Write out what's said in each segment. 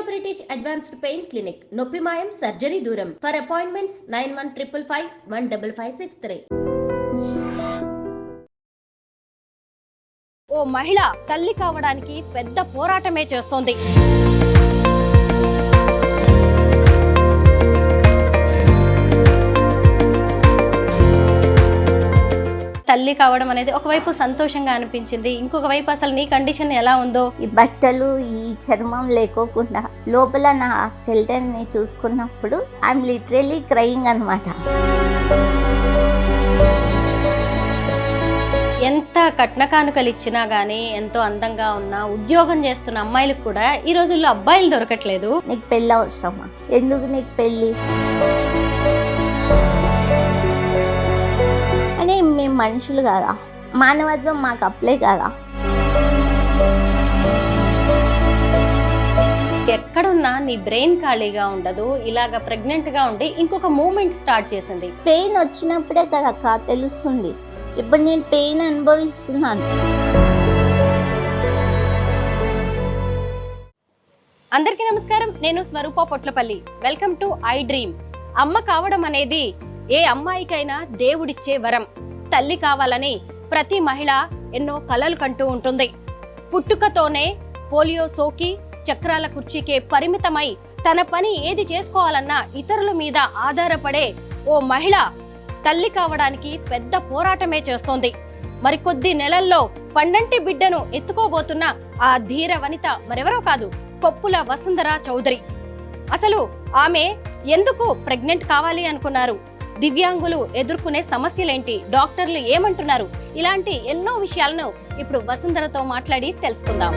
British advanced pain clinic, నొప్పి మాయం, surgery దూరం. For appointments 9155515563. ఓ మహిళ తల్లి కావడానికి పెద్ద పోరాటమే చేస్తోంది. తల్లి కావడం అనేది ఒకవైపు సంతోషంగా అనిపించింది, ఇంకొక వైపు అసలు నీ కండిషన్ ఎలా ఉందో, ఈ బట్టలు ఈ చర్మం లేకోకుండా లోపల నా స్కెల్టన్ ని చూసుకున్నప్పుడు ఐఎమ్ లిటరలీ క్రయింగ్ అనమాట. ఎంత కట్న కానుకలు ఇచ్చినా గానీ, ఎంతో అందంగా ఉన్న ఉద్యోగం చేస్తున్న అమ్మాయిలకు కూడా ఈ రోజుల్లో అబ్బాయిలు దొరకట్లేదు. నీకు పెళ్ళి అవసరమా? ఎందుకు నీకు పెళ్ళి అని మేము మనుషులు కదా, మానవత్వం మాకు అప్లై కదా. ఎక్కడున్నా నీ బ్రెయిన్ ఖాళీగా ఉండదు. ఇలాగ ప్రెగ్నెంట్ గా ఉండి ఇంకొక మూమెంట్ స్టార్ట్ చేసింది. పెయిన్ వచ్చినప్పుడే కదా తెలుస్తుంది. ఇప్పుడు నేను పెయిన్ అనుభవిస్తున్నాను. అందరికీ నమస్కారం, నేను Swaroopa Potlapalli. Welcome to I dream. అమ్మ కావడం అనేది ఏ అమ్మాయికైనా దేవుడిచ్చే వరం. తల్లి కావాలని ప్రతి మహిళ ఎన్నో కలలు కంటూ ఉంటుంది. పుట్టుకతోనే పోలియో సోకి చక్రాల కుర్చీకే పరిమితమై తన పని ఏది చేసుకోవాలన్నా ఇతరుల మీద ఆధారపడే ఓ మహిళ తల్లి కావడానికి పెద్ద పోరాటమే చేస్తోంది. మరికొద్ది నెలల్లో పండంటి బిడ్డను ఎత్తుకోబోతున్న ఆ ధీర వనిత మరెవరో కాదు, కొప్పుల వసుంధర చౌదరి. అసలు ఆమె ఎందుకు ప్రెగ్నెంట్ కావాలి అనుకున్నారు? దివ్యాంగులు ఎదుర్కొనే సమస్యలేంటి? డాక్టర్లు ఏమంటున్నారు? ఇలాంటి ఎన్నో విషయాలను ఇప్పుడు వసుంధరతో మాట్లాడి తెలుసుకుందాం.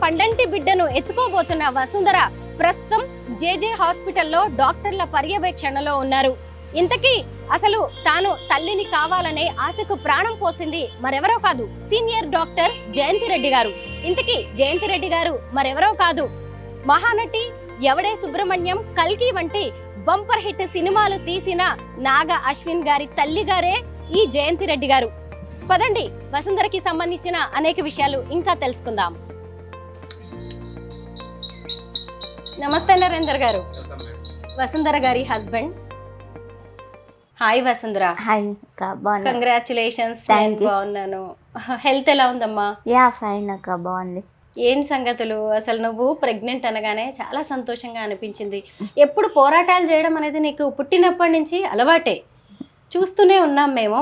పండంటి బిడ్డను ఎత్తుకోబోతున్న వసుంధర ప్రస్తుతం జేజే హాస్పిటల్లో డాక్టర్ల పర్యవేక్షణలో ఉన్నారు. ఇంతకీ అసలు తాను తల్లిని కావాలనే ఆశకు ప్రాణం పోసింది మరెవరో కాదు, సీనియర్ డాక్టర్ జయంతి రెడ్డి గారు. ఇంతకీ జయంతి రెడ్డి గారు మరెవరో కాదు, మహానటి ఎవడే సుబ్రహ్మణ్యం, కల్కి వంటి బంపర్ హిట్ సినిమాలు తీసిన నాగ అశ్విన్ గారి తల్లి గారే ఈ జయంతి రెడ్డి గారు. పదండి, వసుంధరకి సంబంధించిన అనేక విషయాలు ఇంకా తెలుసుకుందాం. నమస్తే నరేందర్ గారు, వసుంధర గారి husband. Hi Vasundhara. Hi, congratulations. బాగున్నాను. హెల్త్ ఎలా ఉందమ్మా? యా ఫైన్ అక్క, బాగుంది. ఏం సంగతులు? అసలు నువ్వు ప్రెగ్నెంట్ అనగానే చాలా సంతోషంగా అనిపించింది. ఎప్పుడు పోరాటాలు చేయడం అనేది నీకు పుట్టినప్పటి నుంచి అలవాటే, చూస్తూనే ఉన్నాం మేము.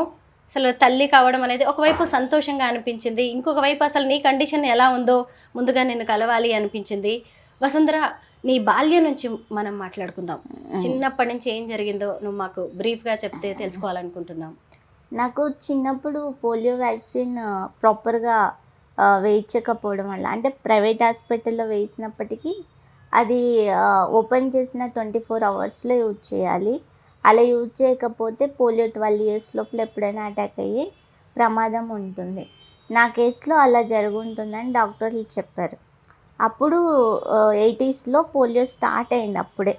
అసలు తల్లి కావడం అనేది ఒకవైపు సంతోషంగా అనిపించింది, ఇంకొక వైపు అసలు నీ కండిషన్ ఎలా ఉందో ముందుగా నిన్ను కలవాలి అనిపించింది. వసుంధర, నీ బాల్యం నుంచి మనం మాట్లాడుకుందాం. చిన్నప్పటి నుంచి ఏం జరిగిందో నువ్వు మాకు బ్రీఫ్గా చెప్తే తెలుసుకోవాలనుకుంటున్నాం. నాకు చిన్నప్పుడు పోలియో వ్యాక్సిన్ ప్రాపర్గా వేయించకపోవడం వల్ల, అంటే ప్రైవేట్ హాస్పిటల్లో వేసినప్పటికీ అది ఓపెన్ చేసిన 24 అవర్స్లో యూజ్ చేయాలి. అలా యూజ్ చేయకపోతే పోలియో 12 ఇయర్స్ లోపల ఎప్పుడైనా అటాక్ అయ్యే ప్రమాదం ఉంటుంది. నా కేసులో అలా జరుగుంటుందని డాక్టర్లు చెప్పారు. అప్పుడు 80sలో పోలియో స్టార్ట్ అయింది. అప్పుడే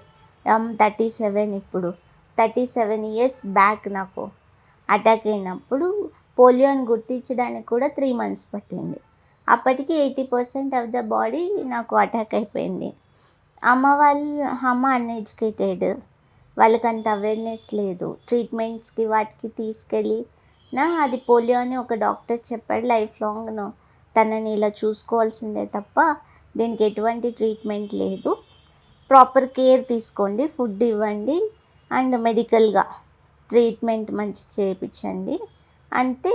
37, ఇప్పుడు 37 ఇయర్స్ బ్యాక్ నాకు అటాక్ అయినప్పుడు పోలియోని గుర్తించడానికి కూడా 3 months పట్టింది. అప్పటికి 80% ఆఫ్ ద బాడీ నాకు అటాక్ అయిపోయింది. అమ్మ అన్ఎడ్యుకేటెడ్, వాళ్ళకి అంత అవేర్నెస్ లేదు. ట్రీట్మెంట్స్కి వాటికి తీసుకెళ్ళి అది పోలియో అని ఒక డాక్టర్ చెప్పాడు, లైఫ్ లాంగ్ తనని ఇలా చూసుకోవాల్సిందే తప్ప దీనికి ఎటువంటి ట్రీట్మెంట్ లేదు, ప్రాపర్ కేర్ తీసుకోండి, ఫుడ్ ఇవ్వండి అండ్ మెడికల్గా ట్రీట్మెంట్ మంచి చేయించండి. అంటే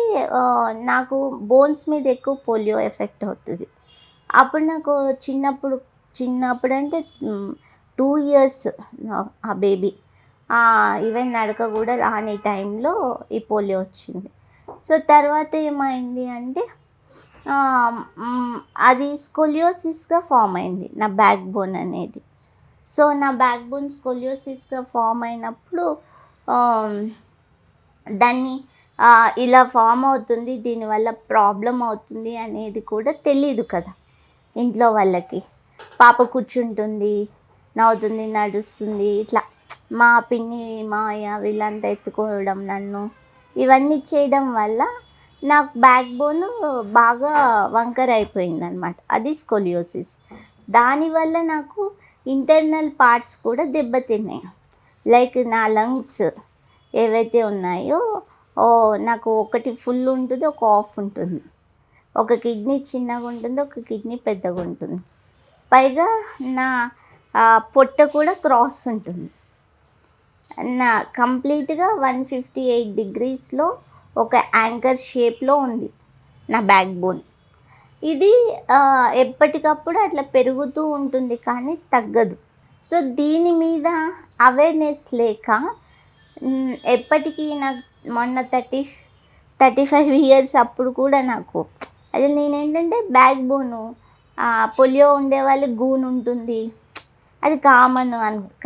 నాకు బోన్స్ మీద ఎక్కువ పోలియో ఎఫెక్ట్ అవుతుంది. అప్పుడు నాకు చిన్నప్పుడు అంటే 2 years ఆ బేబీ, ఈవెన్ నడక కూడా రాని టైంలో ఈ పోలియో వచ్చింది. సో తర్వాత ఏమైంది అంటే అది స్కోలియోసిస్గా ఫామ్ అయింది నా బ్యాక్ బోన్ అనేది. సో నా బ్యాక్ బోన్ స్కోలియోసిస్గా ఫామ్ అయినప్పుడు దాన్ని ఇలా ఫామ్ అవుతుంది, దీనివల్ల ప్రాబ్లం అవుతుంది అనేది కూడా తెలీదు కదా ఇంట్లో వాళ్ళకి. పాప కూర్చుంటుంది, నవ్వుతుంది, నడుస్తుంది, ఇట్లా మా పిన్ని మాయ వీళ్ళంతా ఎత్తుకోవడం నన్ను, ఇవన్నీ చేయడం వల్ల నాకు బ్యాక్ బోన్ బాగా వంకర అయిపోయింది అనమాట. అది స్కోలియోసిస్. దానివల్ల నాకు ఇంటర్నల్ పార్ట్స్ కూడా దెబ్బతిన్నాయి. లైక్ నా లంగ్స్ ఏవైతే ఉన్నాయో నాకు ఒకటి ఫుల్ ఉంటుంది, ఒక ఆఫ్ ఉంటుంది. ఒక కిడ్నీ చిన్నగా ఉంటుంది, ఒక కిడ్నీ పెద్దగా ఉంటుంది. పైగా నా పొట్ట కూడా క్రాస్ ఉంటుంది. నా కంప్లీట్గా 158 డిగ్రీస్లో ఒక యాంకర్ షేప్లో ఉంది నా బ్యాక్ బోన్. ఇది ఎప్పటికప్పుడు అట్లా పెరుగుతూ ఉంటుంది కానీ తగ్గదు. సో దీని మీద అవేర్నెస్ లేక ఎప్పటికీ నాకు మొన్న 35 ఇయర్స్ అప్పుడు కూడా నాకు అది నేనేంటంటే బ్యాక్ బోను పోలియో ఉండే వాళ్ళకి గూన్ ఉంటుంది, అది కామన్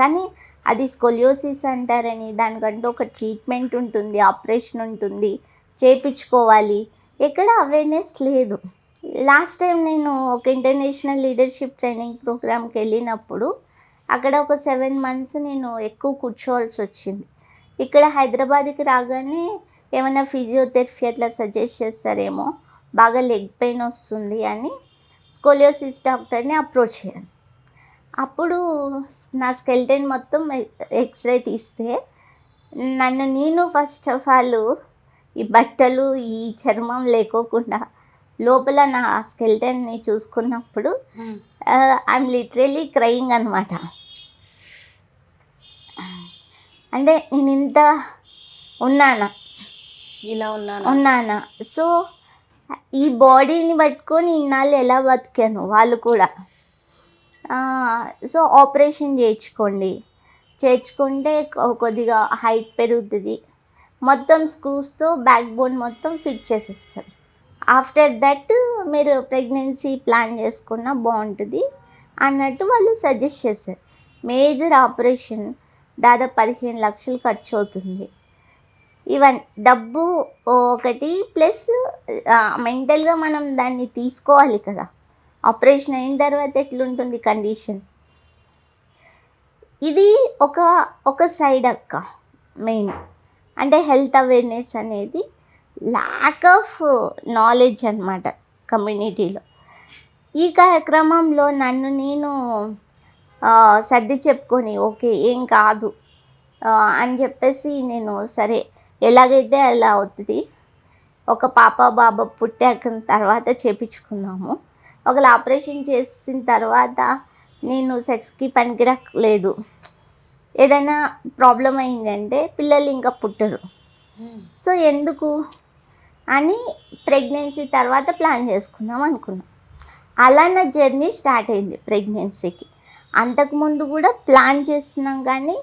కానీ అది స్కోలియోసిస్ అంటారని దానికంటూ ఒక ట్రీట్మెంట్ ఉంటుంది, ఆపరేషన్ ఉంటుంది, చేయించుకోవాలి. ఎక్కడ అవేర్నెస్ లేదు. లాస్ట్ టైం నేను ఒక ఇంటర్నేషనల్ లీడర్షిప్ ట్రైనింగ్ ప్రోగ్రామ్కి వెళ్ళినప్పుడు అక్కడ ఒక 7 months నేను ఎక్కువ కూర్చోవాల్సి వచ్చింది. ఇక్కడ హైదరాబాద్కి రాగానే ఏమైనా ఫిజియోథెరపీ అట్లా సజెస్ట్ చేస్తారేమో, బాగా లెగ్ పెయిన్ వస్తుంది అని స్కోలియోసిస్ డాక్టర్ని అప్రోచ్ అయ్యాను. అప్పుడు నా స్కెల్టన్ మొత్తం ఎక్స్రే తీస్తే నేను ఫస్ట్ ఆఫ్ ఆల్ ఈ బట్టలు ఈ చర్మం లేకోకుండా లోపల నా స్కెల్టన్ని చూసుకున్నప్పుడు ఐఎమ్ లిటరలీ క్రయింగ్ అనమాట. అంటే నేను ఇంత ఇలా ఉన్నానా. సో ఈ బాడీని పట్టుకొని ఇన్నాళ్ళు ఎలా బతికాను వాళ్ళు కూడా. సో ఆపరేషన్ చేయించుకుంటే కొద్దిగా హైట్ పెరుగుతుంది, మొత్తం స్క్రూస్తో బ్యాక్ బోన్ మొత్తం ఫిట్ చేసేస్తారు. ఆఫ్టర్ దట్ మీరు ప్రెగ్నెన్సీ ప్లాన్ చేసుకున్నా బాగుంటుంది అన్నట్టు వాళ్ళు సజెస్ట్ చేశారు. మేజర్ ఆపరేషన్ దాదాపు 15 లక్షలు ఖర్చు అవుతుంది. ఈవెన్ డబ్బు ఒకటి ప్లస్ మెంటల్గా మనం దాన్ని తీసుకోవాలి కదా. ఆపరేషన్ అయిన తర్వాత ఎట్లుంటుంది కండిషన్. ఇది ఒక సైడ్ అక్క మెయిన్ అంటే హెల్త్ అవేర్నెస్ అనేది ల్యాక్ ఆఫ్ నాలెడ్జ్ అనమాట కమ్యూనిటీలో. ఈ కార్యక్రమంలో నన్ను నేను సర్ది చెప్పుకొని ఓకే ఏం కాదు అని చెప్పేసి నేను సరే ఎలాగైతే అలా అవుతుంది, ఒక పాప బాబా పుట్టాక తర్వాత చేపించుకున్నాము. ఒకవేళ ఆపరేషన్ చేసిన తర్వాత నేను సెక్స్కి పనికిరాలేదు, ఏదైనా ప్రాబ్లం అయిందంటే పిల్లలు ఇంకా పుట్టరు. సో ఎందుకు అని ప్రెగ్నెన్సీ తర్వాత ప్లాన్ చేసుకుందాం అనుకున్నాం. అలా నా జర్నీ స్టార్ట్ అయింది ప్రెగ్నెన్సీకి. అంతకుముందు కూడా ప్లాన్ చేస్తున్నాం కానీ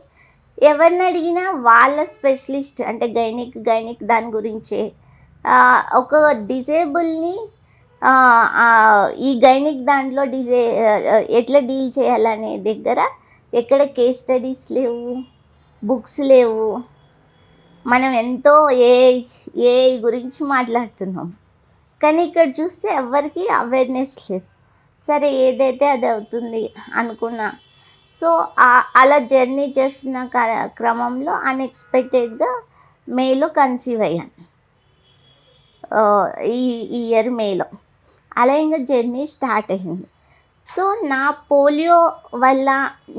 ఎవరిని అడిగినా వాళ్ళ స్పెషలిస్ట్ అంటే గైనిక్ దాని గురించే. ఒక డిజేబుల్ని ఈ గైనిక్ దాంట్లో ఎట్లా డీల్ చేయాలనే దగ్గర ఎక్కడ కేస్ స్టడీస్ లేవు, బుక్స్ లేవు. మనం ఎంతో ఏ గురించి మాట్లాడుతున్నాం కానీ ఇక్కడ చూస్తే ఎవరికి అవేర్నెస్ లేదు. సరే ఏదైతే అది అవుతుంది అనుకున్నా. సో అలా జర్నీ చేస్తున్న క్రమంలో అన్ఎక్స్పెక్టెడ్గా మేలో కన్సీవ్ అయ్యాను, ఈ ఇయర్ మేలో. అలా ఇంకా జర్నీ స్టార్ట్ అయింది. సో నా పోలియో వల్ల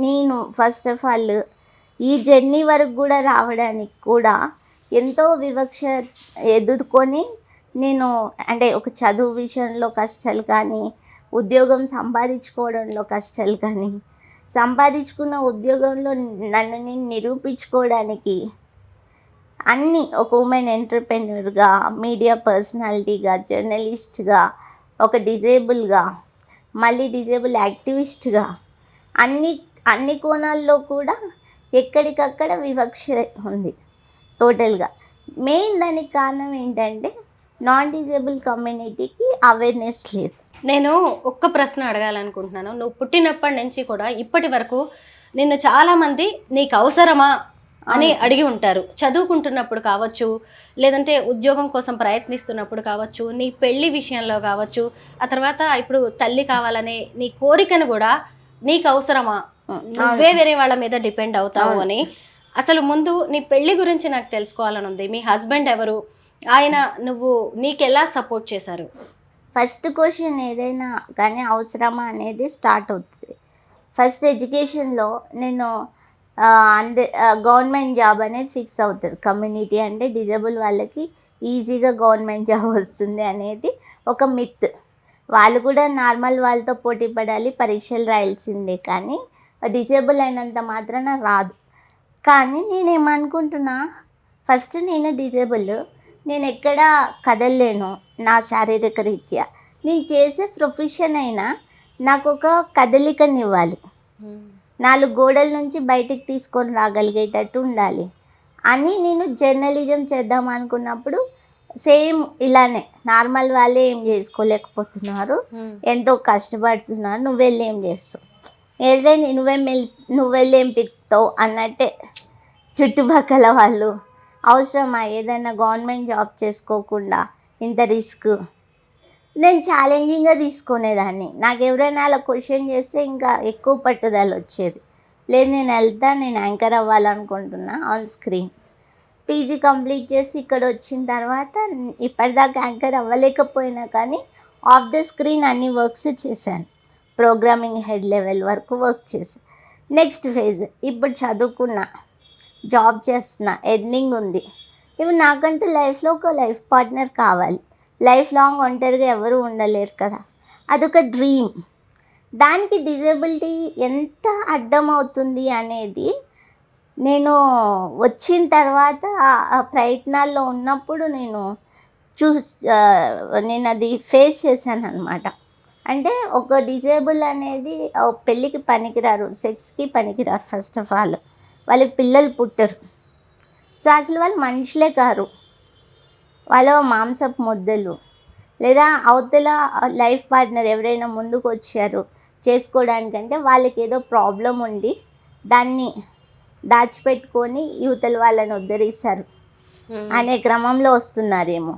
నేను ఫస్ట్ ఆఫ్ ఆల్ ఈ జర్నీ వరకు కూడా రావడానికి కూడా ఎంతో వివక్ష ఎదుర్కొని నేను అంటే ఒక చదువు విషయంలో కష్టాలు కానీ, ఉద్యోగం సంపాదించుకోవడంలో కష్టాలు కానీ, సంపాదించుకున్న ఉద్యోగంలో నన్ను నేను నిరూపించుకోవడానికి అన్నీ ఒక ఉమెన్ ఎంటర్ప్రెన్యూర్గా, మీడియా పర్సనాలిటీగా, జర్నలిస్ట్గా, ఒక డిజేబుల్గా, మళ్ళీ డిజేబుల్ యాక్టివిస్ట్గా అన్ని కోణాల్లో కూడా ఎక్కడికక్కడ వివక్ష ఉంది టోటల్గా. మెయిన్ దానికి కారణం ఏంటంటే నాన్ డిజేబుల్ కమ్యూనిటీకి అవేర్నెస్ లేదు. నేను ఒక్క ప్రశ్న అడగాలనుకుంటున్నాను. నువ్వు పుట్టినప్పటి నుంచి కూడా ఇప్పటి వరకు నిన్ను చాలామంది నీకు అవసరమా అని అడిగి ఉంటారు. చదువుకుంటున్నప్పుడు కావచ్చు, లేదంటే ఉద్యోగం కోసం ప్రయత్నిస్తున్నప్పుడు కావచ్చు, నీ పెళ్లి విషయంలో కావచ్చు, ఆ తర్వాత ఇప్పుడు తల్లి కావాలనే నీ కోరికను కూడా నీకు అవసరమా, నువ్వే వేరే వాళ్ళ మీద డిపెండ్ అవుతావు అని అసలు ముందు నీ పెళ్లి గురించి నాకు తెలుసుకోవాలని ఉంది. మీ హస్బెండ్ ఎవరు? ఆయన నీకు ఎలా సపోర్ట్ చేశారు? ఫస్ట్ క్వశ్చన్ ఏదైనా కానీ అవసరమా అనేది స్టార్ట్ అవుతుంది. ఫస్ట్ ఎడ్యుకేషన్లో నేను గవర్నమెంట్ జాబ్ అనేది ఫిక్స్ అవుతుంది. కమ్యూనిటీ అంటే డిజేబుల్ వాళ్ళకి ఈజీగా గవర్నమెంట్ జాబ్ వస్తుంది అనేది ఒక మిత్. వాళ్ళు కూడా నార్మల్ వాళ్ళతో పోటీ పడాలి, పరీక్షలు రాయాల్సిందే, కానీ డిజేబుల్ అయినంత మాత్రాన రాదు. కానీ నేనేమనుకుంటున్నా, ఫస్ట్ నేను డిజేబుల్, నేను ఎక్కడ కదలలేను నా శారీరక రీత్యా. నేను చేసే ప్రొఫెషన్ అయినా నాకు ఒక కదలికనివ్వాలి, 4 గోడల నుంచి బయటికి తీసుకొని రాగలిగేటట్టు ఉండాలి అని నేను జర్నలిజం చేద్దాం అనుకున్నప్పుడు సేమ్ ఇలానే నార్మల్ వాళ్ళే ఏం చేసుకోలేకపోతున్నారు, ఎంతో కష్టపడుతున్నారు, నువ్వు వెళ్ళి ఏం చేస్తావు, ఏదైనా నువ్వు వెళ్ళి ఏం పిక్తావు అన్నట్టే చుట్టుపక్కల వాళ్ళు. అవసరమా ఏదైనా గవర్నమెంట్ జాబ్ చేసుకోకుండా ఇంత రిస్క్? నేను ఛాలెంజింగ్గా తీసుకునేదాన్ని. నాకు ఎవరైనా అలా క్వశ్చన్ చేస్తే ఇంకా ఎక్కువ పట్టుదల వచ్చేది. లేదు, నేను వెళ్తా, నేను యాంకర్ అవ్వాలనుకుంటున్నా ఆన్ స్క్రీన్. పీజీ కంప్లీట్ చేసి ఇక్కడ వచ్చిన తర్వాత ఇప్పటిదాకా యాంకర్ అవ్వలేకపోయినా కానీ ఆఫ్ ద స్క్రీన్ అన్ని వర్క్స్ చేశాను. ప్రోగ్రామింగ్ హెడ్ లెవెల్ వరకు వర్క్ చేశాను. నెక్స్ట్ ఫేజ్, ఇప్పుడు చదువుకున్నా, జాబ్ చేస్తున్నా, ఎర్నింగ్ ఉంది. ఇవి నాకంటూ లైఫ్లో ఒక లైఫ్ పార్ట్నర్ కావాలి. లైఫ్ లాంగ్ ఒంటరిగా ఎవరు ఉండలేరు కదా, అదొక డ్రీమ్. దానికి డిజేబిలిటీ ఎంత అడ్డం అవుతుంది అనేది నేను వచ్చిన తర్వాత ఆ ప్రయత్నాల్లో ఉన్నప్పుడు నేను అది ఫేస్ చేశాను అనమాట. అంటే ఒక డిజేబుల్ అనేది పెళ్ళికి పనికిరారు, సెక్స్కి పనికిరారు. ఫస్ట్ ఆఫ్ ఆల్ వాళ్ళకి పిల్లలు పుట్టరు. సో అసలు వాళ్ళు మనుషులే కారు, వాళ్ళు మాంసపు ముద్దలు. లేదా అవతల లైఫ్ పార్ట్నర్ ఎవరైనా ముందుకు వచ్చారు చేసుకోవడానికంటే వాళ్ళకి ఏదో ప్రాబ్లం ఉండి దాన్ని దాచిపెట్టుకొని యువతల వాళ్ళని ఉద్ధరిస్తారు అనే క్రమంలో వస్తున్నారేమో.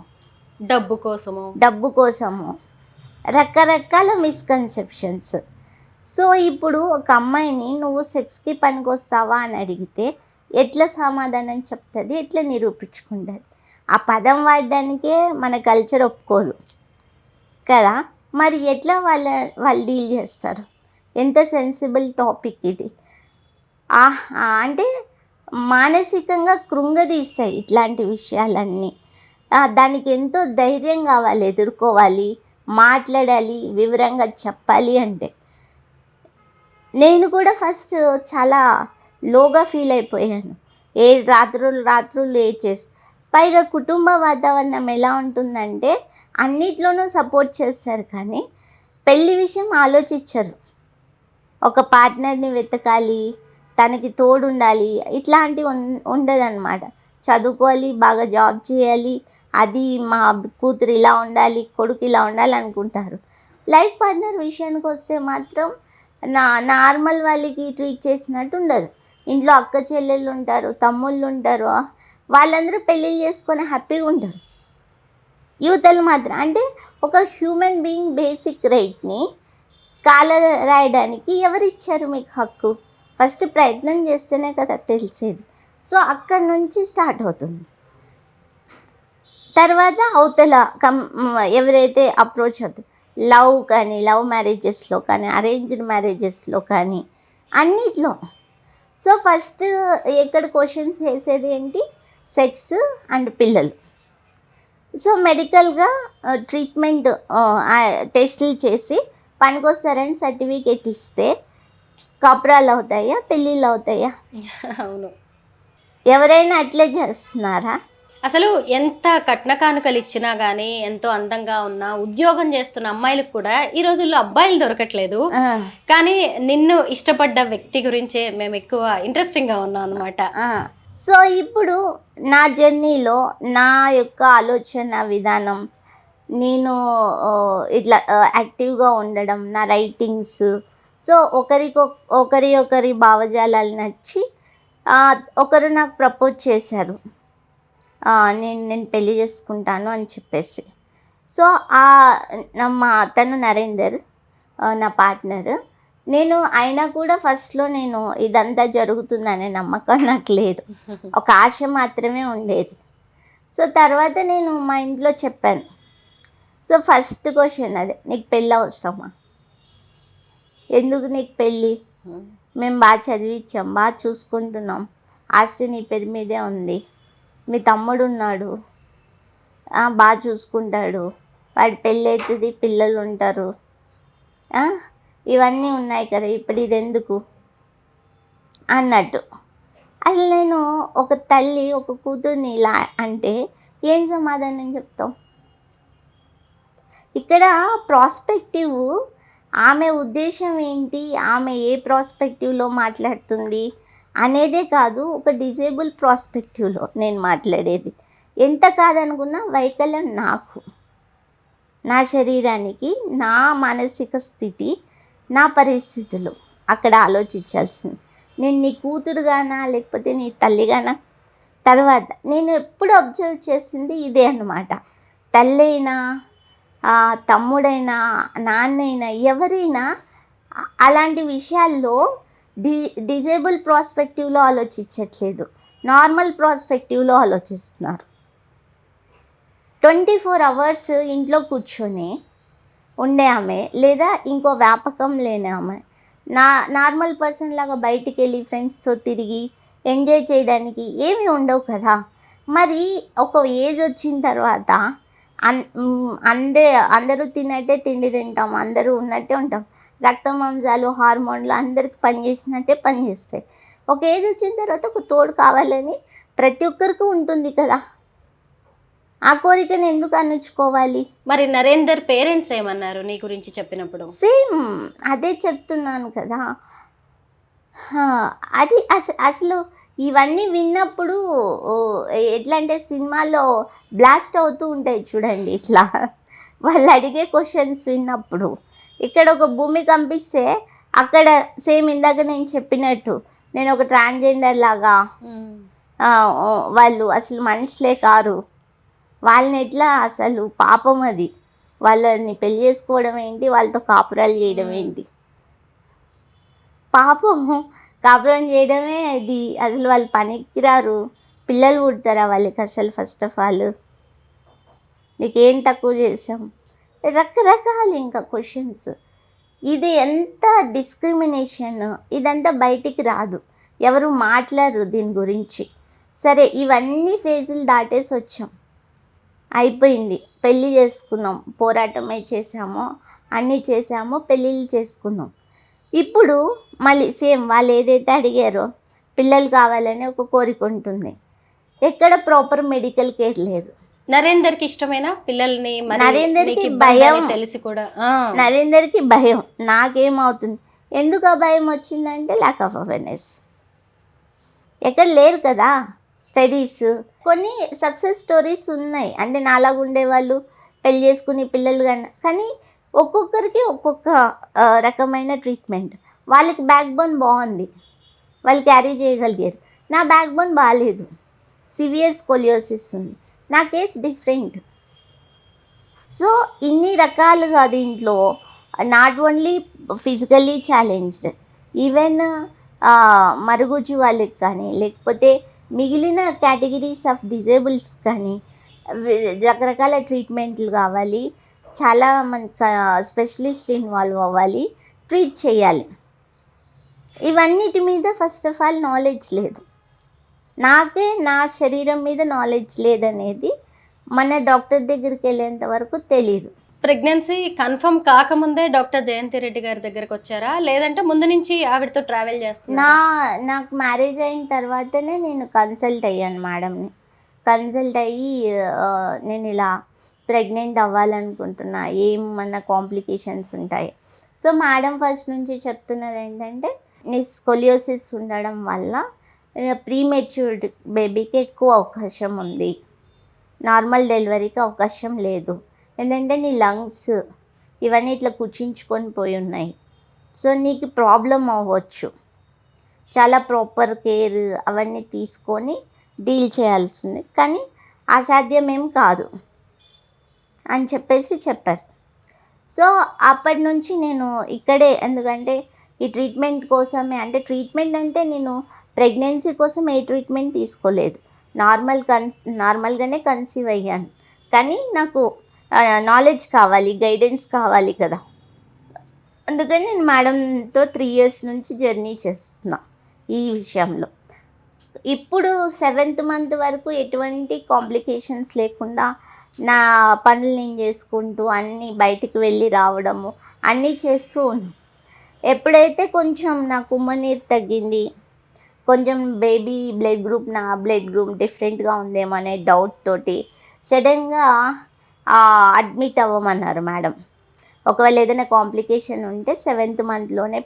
డబ్బు కోసము రకరకాల మిస్కన్సెప్షన్స్. సో ఇప్పుడు ఒక అమ్మాయిని నువ్వు సెక్స్కి పనికొస్తావా అని అడిగితే ఎట్లా సమాధానం చెప్తుంది, ఎట్లా నిరూపించుకుంటుంది? ఆ పదం వాడడానికే మన కల్చర్ ఒప్పుకోదు కదా. మరి ఎట్లా వాళ్ళు డీల్ చేస్తారు? ఎంత సెన్సిబుల్ టాపిక్ ఇది. అంటే మానసికంగా కృంగదీస్తాయి ఇట్లాంటి విషయాలన్నీ. దానికి ఎంతో ధైర్యం కావాలి, ఎదుర్కోవాలి, మాట్లాడాలి, వివరంగా చెప్పాలి. అంటే నేను కూడా ఫస్ట్ చాలా లోగా ఫీల్ అయిపోయాను. రాత్రులు ఏడ్చేసి, పైగా కుటుంబ వాతావరణం ఎలా ఉంటుందంటే అన్నిట్లోనూ సపోర్ట్ చేస్తారు కానీ పెళ్లి విషయం ఆలోచించరు. ఒక పార్ట్నర్ని వెతకాలి, తనకి తోడు ఉండాలి, ఇట్లాంటివి ఉండదన్నమాట. చదువుకోవాలి, బాగా జాబ్ చేయాలి, అది మా కూతురు ఇలా ఉండాలి, కొడుకు ఇలా ఉండాలి అనుకుంటారు. లైఫ్ పార్ట్నర్ విషయానికి వస్తే మాత్రం నార్మల్ వాళ్ళకి ట్రీట్ చేసినట్టు ఉండదు. ఇంట్లో అక్క చెల్లెళ్ళు ఉంటారు, తమ్ముళ్ళు ఉంటారు, వాళ్ళందరూ పెళ్ళిళ్ళు చేసుకొని హ్యాపీగా ఉంటారు. యువతలు మాత్రం అంటే ఒక హ్యూమన్ బీయింగ్ బేసిక్ రైట్ని కాల రాయడానికి ఎవరిచ్చారు మీకు హక్కు? ఫస్ట్ ప్రయత్నం చేస్తేనే కదా తెలిసేది. సో అక్కడి నుంచి స్టార్ట్ అవుతుంది. తర్వాత అవతల ఎవరైతే అప్రోచ్ అవుతారు, లవ్ మ్యారేజెస్లో కానీ అరేంజ్డ్ మ్యారేజెస్లో కానీ అన్నిట్లో. సో ఫస్ట్ ఎక్కడ క్వశ్చన్స్ వేసేది ఏంటి? సెక్స్ అండ్ పిల్లలు. సో మెడికల్గా ట్రీట్మెంట్ టెస్టులు చేసి పనికొస్తారని సర్టిఫికేట్ ఇస్తే కాపురాలు అవుతాయా, పెళ్ళిళ్ళు అవుతాయా? అవును. ఎవరైనా అట్లే చేస్తున్నారా? అసలు ఎంత కట్న కానుకలు ఇచ్చినా కానీ, ఎంతో అందంగా ఉన్న ఉద్యోగం చేస్తున్న అమ్మాయిలకు కూడా ఈ రోజుల్లో అబ్బాయిలు దొరకట్లేదు. కానీ నిన్ను ఇష్టపడ్డ వ్యక్తి గురించే మేము ఎక్కువ ఇంట్రెస్టింగ్గా ఉన్నాం అనమాట. సో ఇప్పుడు నా జర్నీలో నా యొక్క ఆలోచన విధానం, నేను ఇట్లా యాక్టివ్గా ఉండడం, నా రైటింగ్స్, సో ఒకరి భావజాలాలు నచ్చి ఒకరు నాకు ప్రపోజ్ చేశారు, నేను పెళ్లి చేసుకుంటాను అని చెప్పేసి. సో తను నరేందర్, నా పార్ట్నర్. నేను అయినా కూడా ఫస్ట్‌లో నేను ఇదంతా జరుగుతుందనే నమ్మకం నాకు లేదు. ఒక ఆశ మాత్రమే ఉండేది. సో, తర్వాత నేను మా ఇంట్లో చెప్పాను. సో, ఫస్ట్ క్వెషన్ అదే. "నీకు పెళ్లి అవసరమా? ఎందుకు నీకు పెళ్ళి? మేము బాగా చదివిచ్చాం, బాగా చూసుకుంటున్నాం. ఆస్తి నీ పేరు మీదే ఉంది. మీ తమ్ముడున్నాడు. బాగా చూసుకుంటాడు. వాడి పెళ్ళైతది, పిల్లలుంటారు. ఆ! ఇవన్నీ ఉన్నాయి కదా! ఇప్పుడు ఇదెందుకు?" అన్నట్టు. అసలు నేను ఒక తల్లి ఒక కూతుర్ని ఇలా అంటే ఏం సమాధానం చెప్తాం? ఇక్కడ ప్రాస్పెక్టివ్ ఆమె ఉద్దేశం ఏంటి? ఆమె ఏ ప్రాస్పెక్టివ్‌లో మాట్లాడుతుంది అనేదే కాదు. ఒక డిజేబుల్ ప్రాస్పెక్టివ్‌లో నేను మాట్లాడేది. ఎంత కాదనుకున్నా వైకల్యం నాకు. నా శరీరానికి, నా మానసిక స్థితి, నా పరిస్థితులు అక్కడ ఆలోచించాల్సింది. నేను నీ కూతురుగానా లేకపోతే నీ తల్లిగానా? తర్వాత నేను ఎప్పుడు అబ్జర్వ్ చేసింది ఇదే అన్నమాట. తల్లైనా, తమ్ముడైనా, నాన్నైనా ఎవరైనా అలాంటి విషయాల్లో డిజేబుల్ ప్రాస్పెక్టివ్‌లో ఆలోచించట్లేదు. నార్మల్ ప్రాస్పెక్టివ్‌లో ఆలోచిస్తున్నారు. 24 అవర్స్ ఇంట్లో కూర్చొని ఉండే ఆమె లేదా ఇంకో వ్యాపకం లేని ఆమె నార్మల్ పర్సన్ లాగా బయటికి వెళ్ళి ఫ్రెండ్స్తో తిరిగి ఎంజాయ్ చేయడానికి ఏమీ ఉండవు కదా. మరి ఒక ఏజ్ వచ్చిన తర్వాత అందరూ తిన్నట్టే తిండి తింటాం, అందరూ ఉన్నట్టే ఉంటాం. రక్త మాంసాలు హార్మోన్లు అందరికి పనిచేసినట్టే పనిచేస్తాయి. ఒక ఏజ్ వచ్చిన తర్వాత ఒక తోడు కావాలని ప్రతి ఒక్కరికి ఉంటుంది కదా. ఆ కోరికను ఎందుకు అణుచుకోవాలి? మరి నరేందర్ పేరెంట్స్ ఏమన్నారు నీ గురించి చెప్పినప్పుడు? సేమ్ అదే చెప్తున్నాను కదా. అది అసలు ఇవన్నీ విన్నప్పుడు ఎట్లా అంటే సినిమాలో బ్లాస్ట్ అవుతూ ఉంటాయి చూడండి ఇట్లా. వాళ్ళు అడిగే క్వశ్చన్స్ విన్నప్పుడు ఇక్కడ ఒక భూమి కంపిస్తే అక్కడ సేమ్ ఇందాక నేను చెప్పినట్టు నేను ఒక ట్రాన్స్జెండర్ లాగా వాళ్ళు అసలు మనుషులే కారు, వాళ్ళని ఎట్లా అసలు పాపం అది, వాళ్ళని పెళ్లి చేసుకోవడం ఏంటి, వాళ్ళతో కాపురాలు చేయడం ఏంటి, పాపం కాపురం చేయడమే ఇది. అసలు వాళ్ళు పనికిరారు, పిల్లలు పుడతారా వాళ్ళకి అసలు? ఫస్ట్ ఆఫ్ ఆల్ నీకేం తక్కువ చేసాం? రకరకాలు ఇంకా క్వశ్చన్స్. ఇది ఎంత డిస్క్రిమినేషన్, ఇదంతా బయటికి రాదు, ఎవరు మాట్లాడరు దీని గురించి. సరే ఇవన్నీ ఫేజులు దాటేసి వచ్చాం, అయిపోయింది, పెళ్ళి చేసుకున్నాం, పోరాటమే చేసాము, అన్నీ చేసాము, పెళ్ళిళ్ళు చేసుకున్నాం. ఇప్పుడు మళ్ళీ సేమ్ వాళ్ళు ఏదైతే అడిగారో పిల్లలు కావాలని ఒక కోరిక ఉంటుంది. ఎక్కడ ప్రాపర్ మెడికల్ కేర్ లేదు. నరేందర్కి ఇష్టమేనా పిల్లల్ని? నరేందర్కి భయం తెలిసి కూడా నరేందర్కి భయం. నాకేమవుతుంది? ఎందుకు ఆ భయం వచ్చిందంటే ల్యాక్ ఆఫ్ అవేర్నెస్. ఎక్కడ లేరు కదా స్టడీస్. కొన్ని సక్సెస్ స్టోరీస్ ఉన్నాయి, అంటే నాలాగా ఉండేవాళ్ళు పెళ్ళి చేసుకుని పిల్లలు కానీ ఒక్కొక్కరికి ఒక్కొక్క రకమైన ట్రీట్మెంట్. వాళ్ళకి బ్యాక్ బోన్ బాగుంది, వాళ్ళు క్యారీ చేయగలిగారు. నా బ్యాక్ బోన్ బాగాలేదు, సివియర్ స్కోలియోసిస్ ఉంది, నా కేస్ డిఫరెంట్. సో ఇన్ని రకాలుగా దీంట్లో not only physically challenged, even మరుగుజ్జు వాళ్ళకి కానీ లేకపోతే మిగిలిన కేటగిరీస్ ఆఫ్ డిజేబుల్స్ కానీ రకరకాల ట్రీట్మెంట్లు కావాలి. చాలా మంది స్పెషలిస్ట్లు ఇన్వాల్వ్ అవ్వాలి, ట్రీట్ చేయాలి. ఇవన్నిటి మీద ఫస్ట్ ఆఫ్ ఆల్ నాలెడ్జ్ లేదు. నాకే నా శరీరం మీద నాలెడ్జ్ లేదనేది మన డాక్టర్ దగ్గరికి వెళ్ళేంత వరకు తెలీదు. ప్రెగ్నెన్సీ కన్ఫర్మ్ కాకముందే డాక్టర్ జయంతి రెడ్డి గారి దగ్గరకు వచ్చారా, లేదంటే ముందు నుంచి ఆవిడతో ట్రావెల్ చేస్తున్నా? నాకు మ్యారేజ్ అయిన తర్వాతనే నేను కన్సల్ట్ అయ్యాను మేడంని. కన్సల్ట్ అయ్యి నేను ఇలా ప్రెగ్నెంట్ అవ్వాలనుకుంటున్నా, ఏమన్నా కాంప్లికేషన్స్ ఉంటాయి. సో మేడం ఫస్ట్ నుంచి చెప్తున్నది ఏంటంటే నీ స్కోలియోసిస్ ఉండడం వల్ల ప్రీమెచ్యూర్డ్ బేబీకి ఎక్కువ అవకాశం ఉంది, నార్మల్ డెలివరీకి అవకాశం లేదు. ఎందుకంటే నీ లంగ్స్ ఇవన్నీ ఇట్లా కుచించుకొని పోయి ఉన్నాయి. సో నీకు ప్రాబ్లం అవ్వచ్చు, చాలా ప్రాపర్ కేర్ అవన్నీ తీసుకొని డీల్ చేయాల్సింది, కానీ అసాధ్యమేం కాదు అని చెప్పారు. సో అప్పటి నుంచి నేను ఇక్కడే, ఎందుకంటే ఈ ట్రీట్మెంట్ కోసమే, అంటే ట్రీట్మెంట్ అంటే నేను ప్రెగ్నెన్సీ కోసం ఏ ట్రీట్మెంట్ తీసుకోలేదు. నార్మల్గానే కన్సీవ్ అయ్యాను. కానీ నాకు నాలెడ్జ్ కావాలి, గైడెన్స్ కావాలి కదా. అందుకని నేను మేడంతో 3 ఇయర్స్ నుంచి జర్నీ చేస్తున్నా ఈ విషయంలో. ఇప్పుడు 7th మంత్ వరకు ఎటువంటి కాంప్లికేషన్స్ లేకుండా నా పనులు నేను చేసుకుంటూ అన్నీ బయటికి వెళ్ళి రావడము అన్నీ చేస్తూ ఉన్నాను. ఎప్పుడైతే కొంచెం నాకు ఉమ్మనీరు తగ్గింది, కొంచెం బేబీ నా బ్లడ్ గ్రూప్ డిఫరెంట్గా ఉందేమో అనే డౌట్ తోటి సడన్గా అడ్మిట్ అవ్వమన్నారు మేడం. ఒకవేళ ఏదైనా కాంప్లికేషన్ ఉంటే 7th మంత్లోనే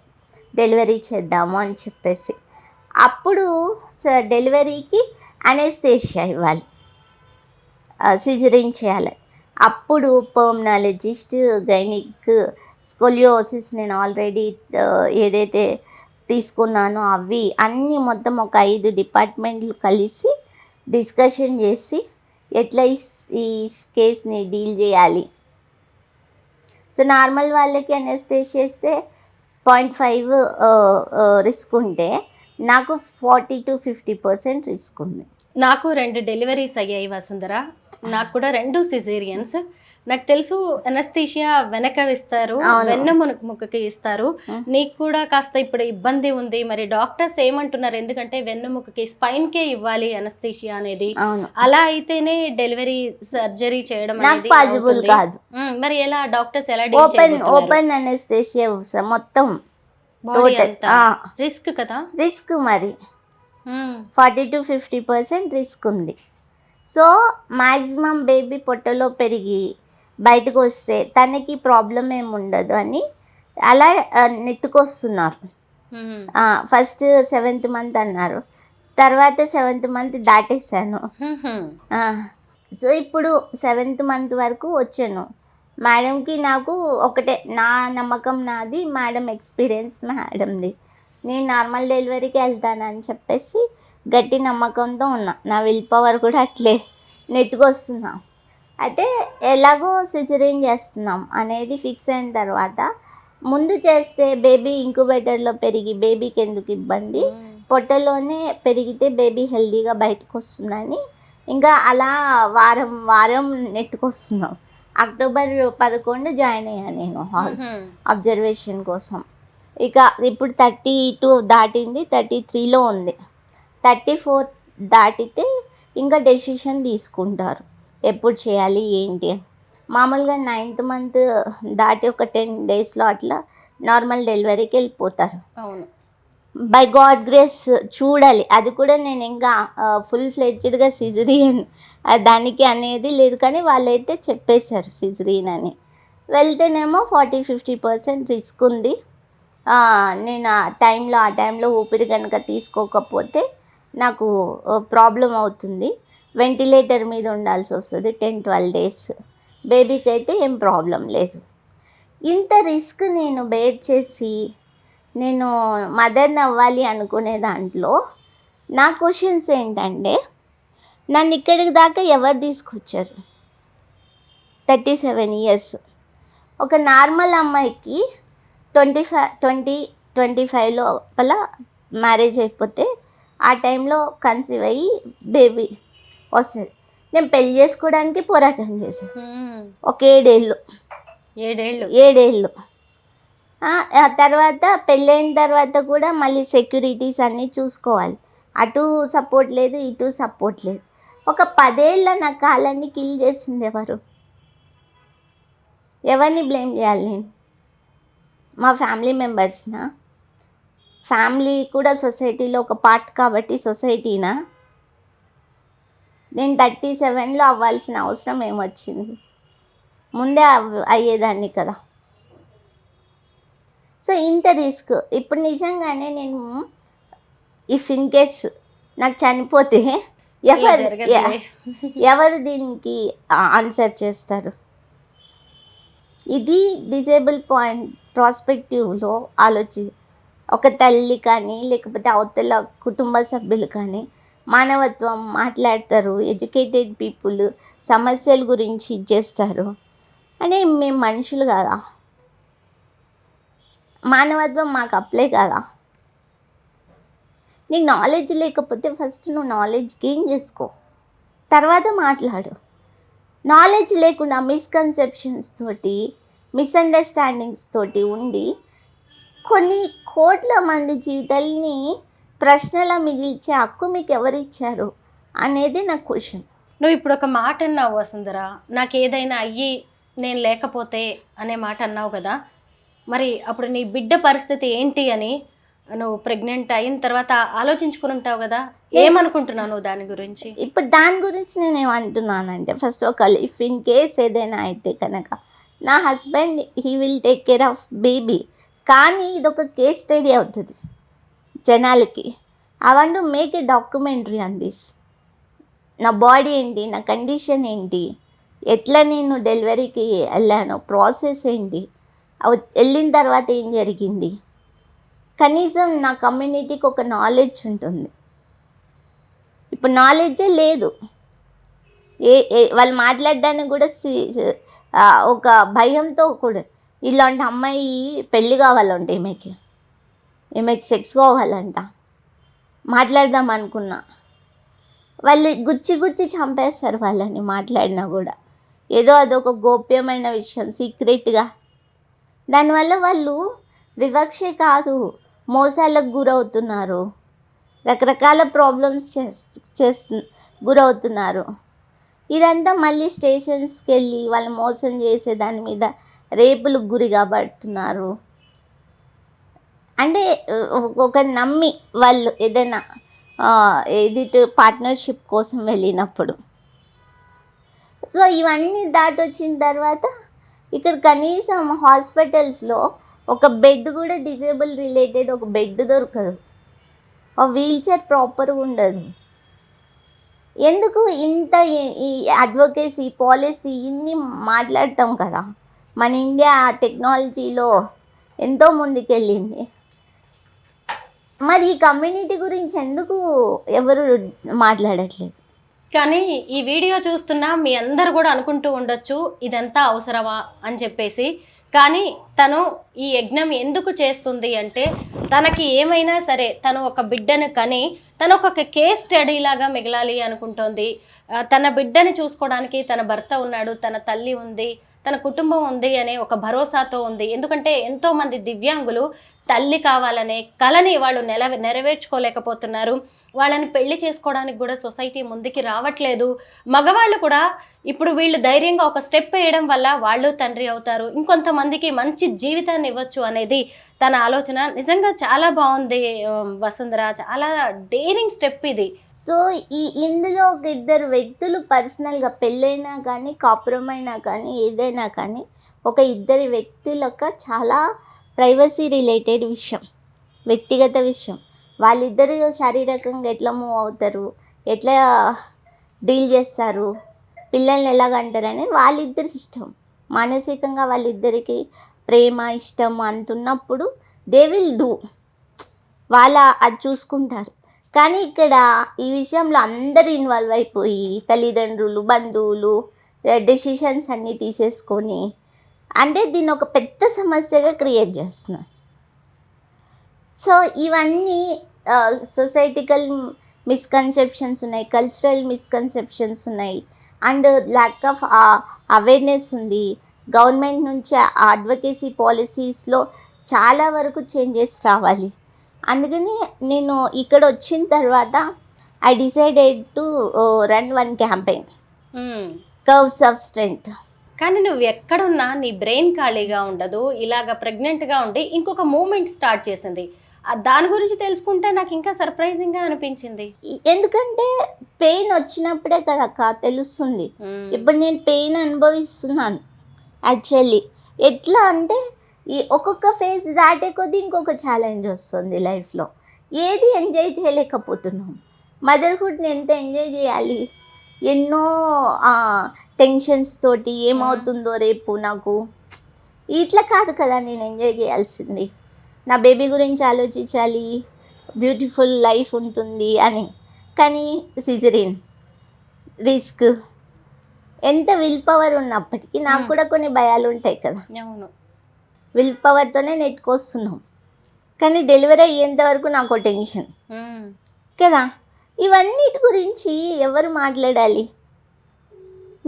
డెలివరీ చేద్దాము అని చెప్పేసి. అప్పుడు డెలివరీకి అనెస్థేషియా ఇవ్వాలి, సిజరీన్ చేయాలి. అప్పుడు పల్మనాలజిస్ట్, గైనిక్, స్కోలియోసిస్ నేను ఆల్రెడీ ఏదైతే తీసుకున్నానో అవి అన్నీ మొత్తం ఒక 5 డిపార్ట్మెంట్లు కలిసి డిస్కషన్ చేసి ఎట్లా ఈ కేస్ని డీల్ చేయాలి. సో నార్మల్ వాళ్ళకి అనెస్థేషియా ఇస్తే 0.5 రిస్క్ ఉంటే నాకు 40 to 50% రిస్క్ ఉంది. నాకు 2 డెలివరీస్ అయ్యాయి వసుంధర. నాకు కూడా 2 సిజేరియన్స్. నాకు తెలుసు అనస్థీషియా వెనక ఇస్తారు, వెన్నెముకకి ఇస్తారు. నీకు కూడా కాస్త ఇప్పుడు ఇబ్బంది ఉంది. మరి డాక్టర్స్ ఏమంటున్నారు? ఎందుకంటే వెన్నెముకకి స్పైన్కే ఇవ్వాలి అనస్థీషియా అనేది. అలా అయితేనే డెలివరీ సర్జరీ చేయడం అనేది పాసిబుల్ కాదు. మరి ఎలా డాక్టర్స్ ఎలా డీల్ చేస్తారు? ఓపెన్ అనస్థీషియా మొత్తం రిస్క్ కదా. రిస్క్ మరి 40 to 50% రిస్క్ ఉంది. సో మ్యాక్సిమం బేబీ పొట్టలో పెరిగి బయటకు వస్తే తనకి ప్రాబ్లం ఏమి ఉండదు అని అలా నెట్టుకొస్తున్నారు. ఫస్ట్ 7th మంత్ అన్నారు, తర్వాత 7th మంత్ దాటేసాను. సో ఇప్పుడు 7th మంత్ వరకు వచ్చాను. మేడంకి నాకు ఒకటే, నా నమ్మకం నాది, మేడం ఎక్స్పీరియన్స్ మేడంది. నేను నార్మల్ డెలివరీకి వెళ్తానని చెప్పేసి గట్టి నమ్మకంతో ఉన్నా. నా విల్ పవర్ కూడా అట్లే నెట్టుకొస్తున్నా. అయితే ఎలాగో సిజరీన్ చేస్తున్నాం అనేది ఫిక్స్ అయిన తర్వాత, ముందు చేస్తే బేబీ ఇంక్యుబేటర్లో పెరిగి బేబీకి ఎందుకు ఇబ్బంది, పొట్టలోనే పెరిగితే బేబీ హెల్దీగా బయటకు వస్తుందని ఇంకా అలా వారం నెట్టుకొస్తున్నాం. అక్టోబర్ 11 జాయిన్ అయ్యాను నేను అబ్జర్వేషన్ కోసం. ఇక ఇప్పుడు 32 దాటింది, 33లో ఉంది. 34 దాటితే ఇంకా డెసిషన్ తీసుకుంటారు ఎప్పుడు చేయాలి ఏంటి. మామూలుగా 9th మంత్ దాటి ఒక 10 డేస్లో అట్లా నార్మల్ డెలివరీకి వెళ్ళిపోతారు. అవును, బై గాడ్ గ్రేస్ చూడాలి. అది కూడా నేను ఇంకా ఫుల్ ఫ్లెడ్జ్డ్గా సిజరీన్ దానికి అనేది లేదు, కానీ వాళ్ళైతే చెప్పేశారు సిజరీన్ అని. వెళ్తేనేమో 40-50% రిస్క్ ఉంది. నేను ఆ టైంలో ఊపిరి కనుక తీసుకోకపోతే నాకు ప్రాబ్లం అవుతుంది, వెంటిలేటర్ మీద ఉండాల్సి వస్తుంది 10-12 డేస్. బేబీకి అయితే ఏం ప్రాబ్లం లేదు. ఇంత రిస్క్ నేను బేర్ చేసి నేను మదర్ని అవ్వాలి అనుకునే దాంట్లో నా క్వశ్చన్స్ ఏంటంటే, నన్ను ఇక్కడికి దాకా ఎవరు తీసుకొచ్చారు? 37 ఇయర్స్. ఒక నార్మల్ అమ్మాయికి 25 లోపల మ్యారేజ్ అయిపోతే ఆ టైంలో కన్సీవ్ అయ్యి బేబీ వస్తుంది. నేను పెళ్లి చేసుకోవడానికి పోరాటం చేశాను ఒక 7 ఏళ్ళు. ఆ తర్వాత పెళ్ళైన తర్వాత కూడా మళ్ళీ సెక్యూరిటీస్ అన్నీ చూసుకోవాలి. అటు సపోర్ట్ లేదు, ఇటు సపోర్ట్ లేదు. ఒక 10 ఏళ్ళ నా కాలాన్ని కిల్ చేసింది ఎవరు? ఎవరిని బ్లేమ్ చేయాలి నేను? మా ఫ్యామిలీ మెంబర్స్నా? ఫ్యామిలీ కూడా సొసైటీలో ఒక పార్ట్ కాబట్టి సొసైటీనా? నేను 37లో అవ్వాల్సిన అవసరం ఏమొచ్చింది? ముందే అయ్యేదాన్ని కదా. సో ఇంత రిస్క్. ఇప్పుడు నిజంగానే నేను ఇఫ్ ఇన్ కేస్ నాకు చనిపోతే ఎవరు దీనికి ఆన్సర్ చేస్తారు? ఇది డిజేబుల్ ప్రాస్పెక్టివ్లో ఒక తల్లి కానీ లేకపోతే అవతల కుటుంబ సభ్యులు కానీ మానవత్వం మాట్లాడతారు, ఎడ్యుకేటెడ్ పీపుల్ సమస్యల గురించి చేస్తారు. అంటే మేము మనుషులు కదా. మానవత్వం మాకు అప్లై కదా. నీకు నాలెడ్జ్ లేకపోతే ఫస్ట్ నువ్వు నాలెడ్జ్ గెయిన్ చేసుకో, తర్వాత మాట్లాడు. నాలెడ్జ్ లేకుండా మిస్కన్సెప్షన్స్ తోటి, మిస్అండర్స్టాండింగ్స్ తోటి ఉండి కొన్ని కోట్ల మంది జీవితాల్ని ప్రశ్నలా మిగిల్చే హక్కు మీకు ఎవరిచ్చారు అనేది నా క్వశ్చన్. నువ్వు ఇప్పుడు ఒక మాట అన్నావు వసుంధర, నాకు ఏదైనా అయ్యి నేను లేకపోతే అనే మాట అన్నావు కదా, మరి అప్పుడు నీ బిడ్డ పరిస్థితి ఏంటి అని నువ్వు ప్రెగ్నెంట్ అయిన తర్వాత ఆలోచించుకుని ఉంటావు కదా, ఏమనుకుంటున్నావు నువ్వు దాని గురించి? ఇప్పుడు దాని గురించి నేను ఏమంటున్నానంటే, first of all if in case ఏదైనా అయితే కనుక నా husband he will take care of baby. కానీ ఇదొక కేస్ స్టడీ అవుతుంది జనాలకి. I want to make a documentary on this. నా బాడీ ఏంటి, నా కండిషన్ ఏంటి, ఎట్లా నేను డెలివరీకి వెళ్ళాను, ప్రాసెస్ ఏంటి, వెళ్ళిన తర్వాత ఏం జరిగింది, కనీసం నా కమ్యూనిటీకి ఒక నాలెడ్జ్ ఉంటుంది. ఇప్పుడు నాలెడ్జే లేదు. వాళ్ళు మాట్లాడడానికి కూడా ఒక భయంతో కూడా, ఇలాంటి అమ్మాయి పెళ్ళి కావాలంట, ఈమెకి సెక్స్ కావాలంట, మాట్లాడదాం అనుకున్నా వాళ్ళు గుచ్చి చంపేస్తారు వాళ్ళని మాట్లాడినా కూడా. ఏదో అదొక గోప్యమైన విషయం, సీక్రెట్గా. దానివల్ల వాళ్ళు వివక్షే కాదు, మోసాలకు గురవుతున్నారు, రకరకాల ప్రాబ్లమ్స్ గురవుతున్నారు. ఇదంతా మళ్ళీ స్టేషన్స్కి వెళ్ళి వాళ్ళు మోసం చేసే దాని మీద రేపులకు గురి కాబడుతున్నారు. అంటే ఒకరు నమ్మి వాళ్ళు ఏదైనా పార్ట్నర్షిప్ కోసం వెళ్ళినప్పుడు. సో ఇవన్నీ దాటొచ్చిన తర్వాత ఇక్కడ కనీసం హాస్పిటల్స్లో ఒక బెడ్ కూడా డిజేబుల్ రిలేటెడ్ ఒక బెడ్ దొరకదు, ఒక వీల్చైర్ ప్రాపర్గా ఉండదు. ఎందుకు ఇంత ఈ అడ్వకేసీ పాలసీ ఇన్ని మాట్లాడతాం కదా, మన ఇండియా టెక్నాలజీలో ఎంతో ముందుకెళ్ళింది, మరి ఈ కమ్యూనిటీ గురించి ఎందుకు ఎవరు మాట్లాడట్లేదు? కానీ ఈ వీడియో చూస్తున్నా మీ అందరు కూడా అనుకుంటూ ఉండొచ్చు ఇదంతా అవసరమా అని చెప్పేసి. కానీ తను ఈ యజ్ఞం ఎందుకు చేస్తుంది అంటే, తనకి ఏమైనా సరే తను ఒక బిడ్డను కని తను ఒక కేస్ స్టడీ లాగా మిగలాలి అనుకుంటోంది. తన బిడ్డని చూసుకోవడానికి తన భర్త ఉన్నాడు, తన తల్లి ఉంది, తన కుటుంబం ఉంది అనే ఒక భరోసాతో ఉంది. ఎందుకంటే ఎంతోమంది దివ్యాంగులు తల్లి కావాలనే కలని వాళ్ళు నెరవేర్చుకోలేకపోతున్నారు. వాళ్ళని పెళ్లి చేసుకోవడానికి కూడా సొసైటీ ముందుకి రావట్లేదు. మగవాళ్ళు కూడా ఇప్పుడు వీళ్ళు ధైర్యంగా ఒక స్టెప్ వేయడం వల్ల వాళ్ళు తండ్రి అవుతారు, ఇంకొంతమందికి మంచి జీవితాన్ని ఇవ్వచ్చు అనేది తన ఆలోచన. నిజంగా చాలా బాగుంది వసుంధర, చాలా డేరింగ్ స్టెప్ ఇది. సో ఇందులో ఒక ఇద్దరు వ్యక్తులు పర్సనల్గా పెళ్ళైనా కానీ కాపురం అయినా కానీ ఏదైనా కానీ ఒక ఇద్దరి వ్యక్తులకు చాలా ప్రైవసీ రిలేటెడ్ విషయం, వ్యక్తిగత విషయం. వాళ్ళిద్దరు శారీరకంగా ఎట్లా మూవ్ అవుతారు, ఎట్లా డీల్ చేస్తారు, పిల్లల్ని ఎలాగంటారు అనేది వాళ్ళిద్దరి ఇష్టం. మానసికంగా వాళ్ళిద్దరికి ప్రేమ ఇష్టం అంతున్నప్పుడు దే విల్ డూ, వాళ్ళ అది చూసుకుంటారు. కానీ ఇక్కడ ఈ విషయంలో అందరూ ఇన్వాల్వ్ అయిపోయి తల్లిదండ్రులు, బంధువులు డెసిషన్స్ అన్నీ తీసేసుకొని, అంటే దీన్ని ఒక పెద్ద సమస్యగా క్రియేట్ చేస్తున్నారు. సో ఇవన్నీ సొసైటికల్ మిస్కన్సెప్షన్స్ ఉన్నాయి, కల్చరల్ మిస్కన్సెప్షన్స్ ఉన్నాయి, అండ్ ల్యాక్ ఆఫ్ అవేర్నెస్ ఉంది. గవర్నమెంట్ నుంచి అడ్వకేసీ పాలసీస్లో చాలా వరకు చేంజెస్ రావాలి. అందుకని నేను ఇక్కడ వచ్చిన తర్వాత I decided to run one campaign, curves of strength. కానీ నువ్వు ఎక్కడున్నా నీ బ్రెయిన్ ఖాళీగా ఉండదు. ఇలాగ ప్రెగ్నెంట్గా ఉండి ఇంకొక మూమెంట్ స్టార్ట్ చేసింది. దాని గురించి తెలుసుకుంటే నాకు ఇంకా సర్ప్రైజింగ్గా అనిపించింది. ఎందుకంటే పెయిన్ వచ్చినప్పుడే కదక్క తెలుస్తుంది. ఇప్పుడు నేను పెయిన్ అనుభవిస్తున్నాను యాక్చువల్లీ. ఎట్లా అంటే ఈ ఒక్కొక్క ఫేజ్ దాటే కొద్దీ ఇంకొక ఛాలెంజ్ వస్తుంది లైఫ్లో. ఏది ఎంజాయ్ చేయలేకపోతున్నాం. మదర్హుడ్ని ఎంత ఎంజాయ్ చేయాలి, ఎన్నో టెన్షన్స్ తోటి ఏమవుతుందో రేపు నాకు, ఇట్లా కాదు కదా నేను ఎంజాయ్ చేయాల్సింది. నా బేబీ గురించి ఆలోచించాలి, బ్యూటిఫుల్ లైఫ్ ఉంటుంది అని. కానీ సిజరీన్ రిస్క్, ఎంత విల్ పవర్ ఉన్నప్పటికీ నాకు కూడా కొన్ని భయాలు ఉంటాయి కదా. అవును. విల్ పవర్తోనే నెట్టుకొస్తున్నాం. కానీ డెలివరీ అయ్యేంత వరకు నాకు టెన్షన్ కదా. ఇవన్నిటి గురించి ఎవరు మాట్లాడాలి?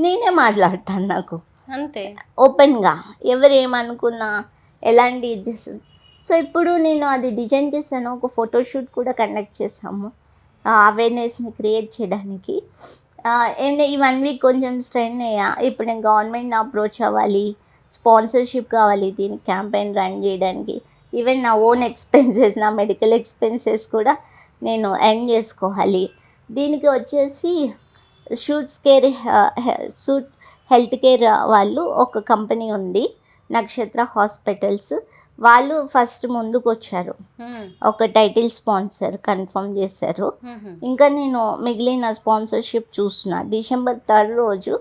నేనే మాట్లాడతాను. నాకు అంతే ఓపెన్గా ఎవరు ఏమనుకున్నా ఎలాంటి ఇది చేస్తుంది. సో ఇప్పుడు నేను అది డిజైన్ చేశాను. ఒక ఫోటోషూట్ కూడా కండక్ట్ చేసాము అవేర్నెస్ని క్రియేట్ చేయడానికి. ఈ 1 వీక్ కొంచెం స్ట్రెయిన్ అయ్యా. ఇప్పుడు నేను గవర్నమెంట్ని అప్రోచ్ అవ్వాలి, స్పాన్సర్షిప్ కావాలి దీనికి క్యాంపెయిన్ రన్ చేయడానికి. ఈవెన్ నా ఓన్ ఎక్స్పెన్సెస్, నా మెడికల్ ఎక్స్పెన్సెస్ కూడా నేను ఎర్న్ చేసుకోవాలి. దీనికి వచ్చేసి షూట్ హెల్త్ కేర్ వాళ్ళు ఒక కంపెనీ ఉంది, నక్షత్ర హాస్పిటల్స్. వాళ్ళు ఫస్ట్ ముందుకు వచ్చారు, ఒక టైటిల్ స్పాన్సర్ కన్ఫర్మ్ చేశారు. ఇంకా నేను మిగిలిన స్పాన్సర్షిప్ చూస్తున్నా. December 3 రోజు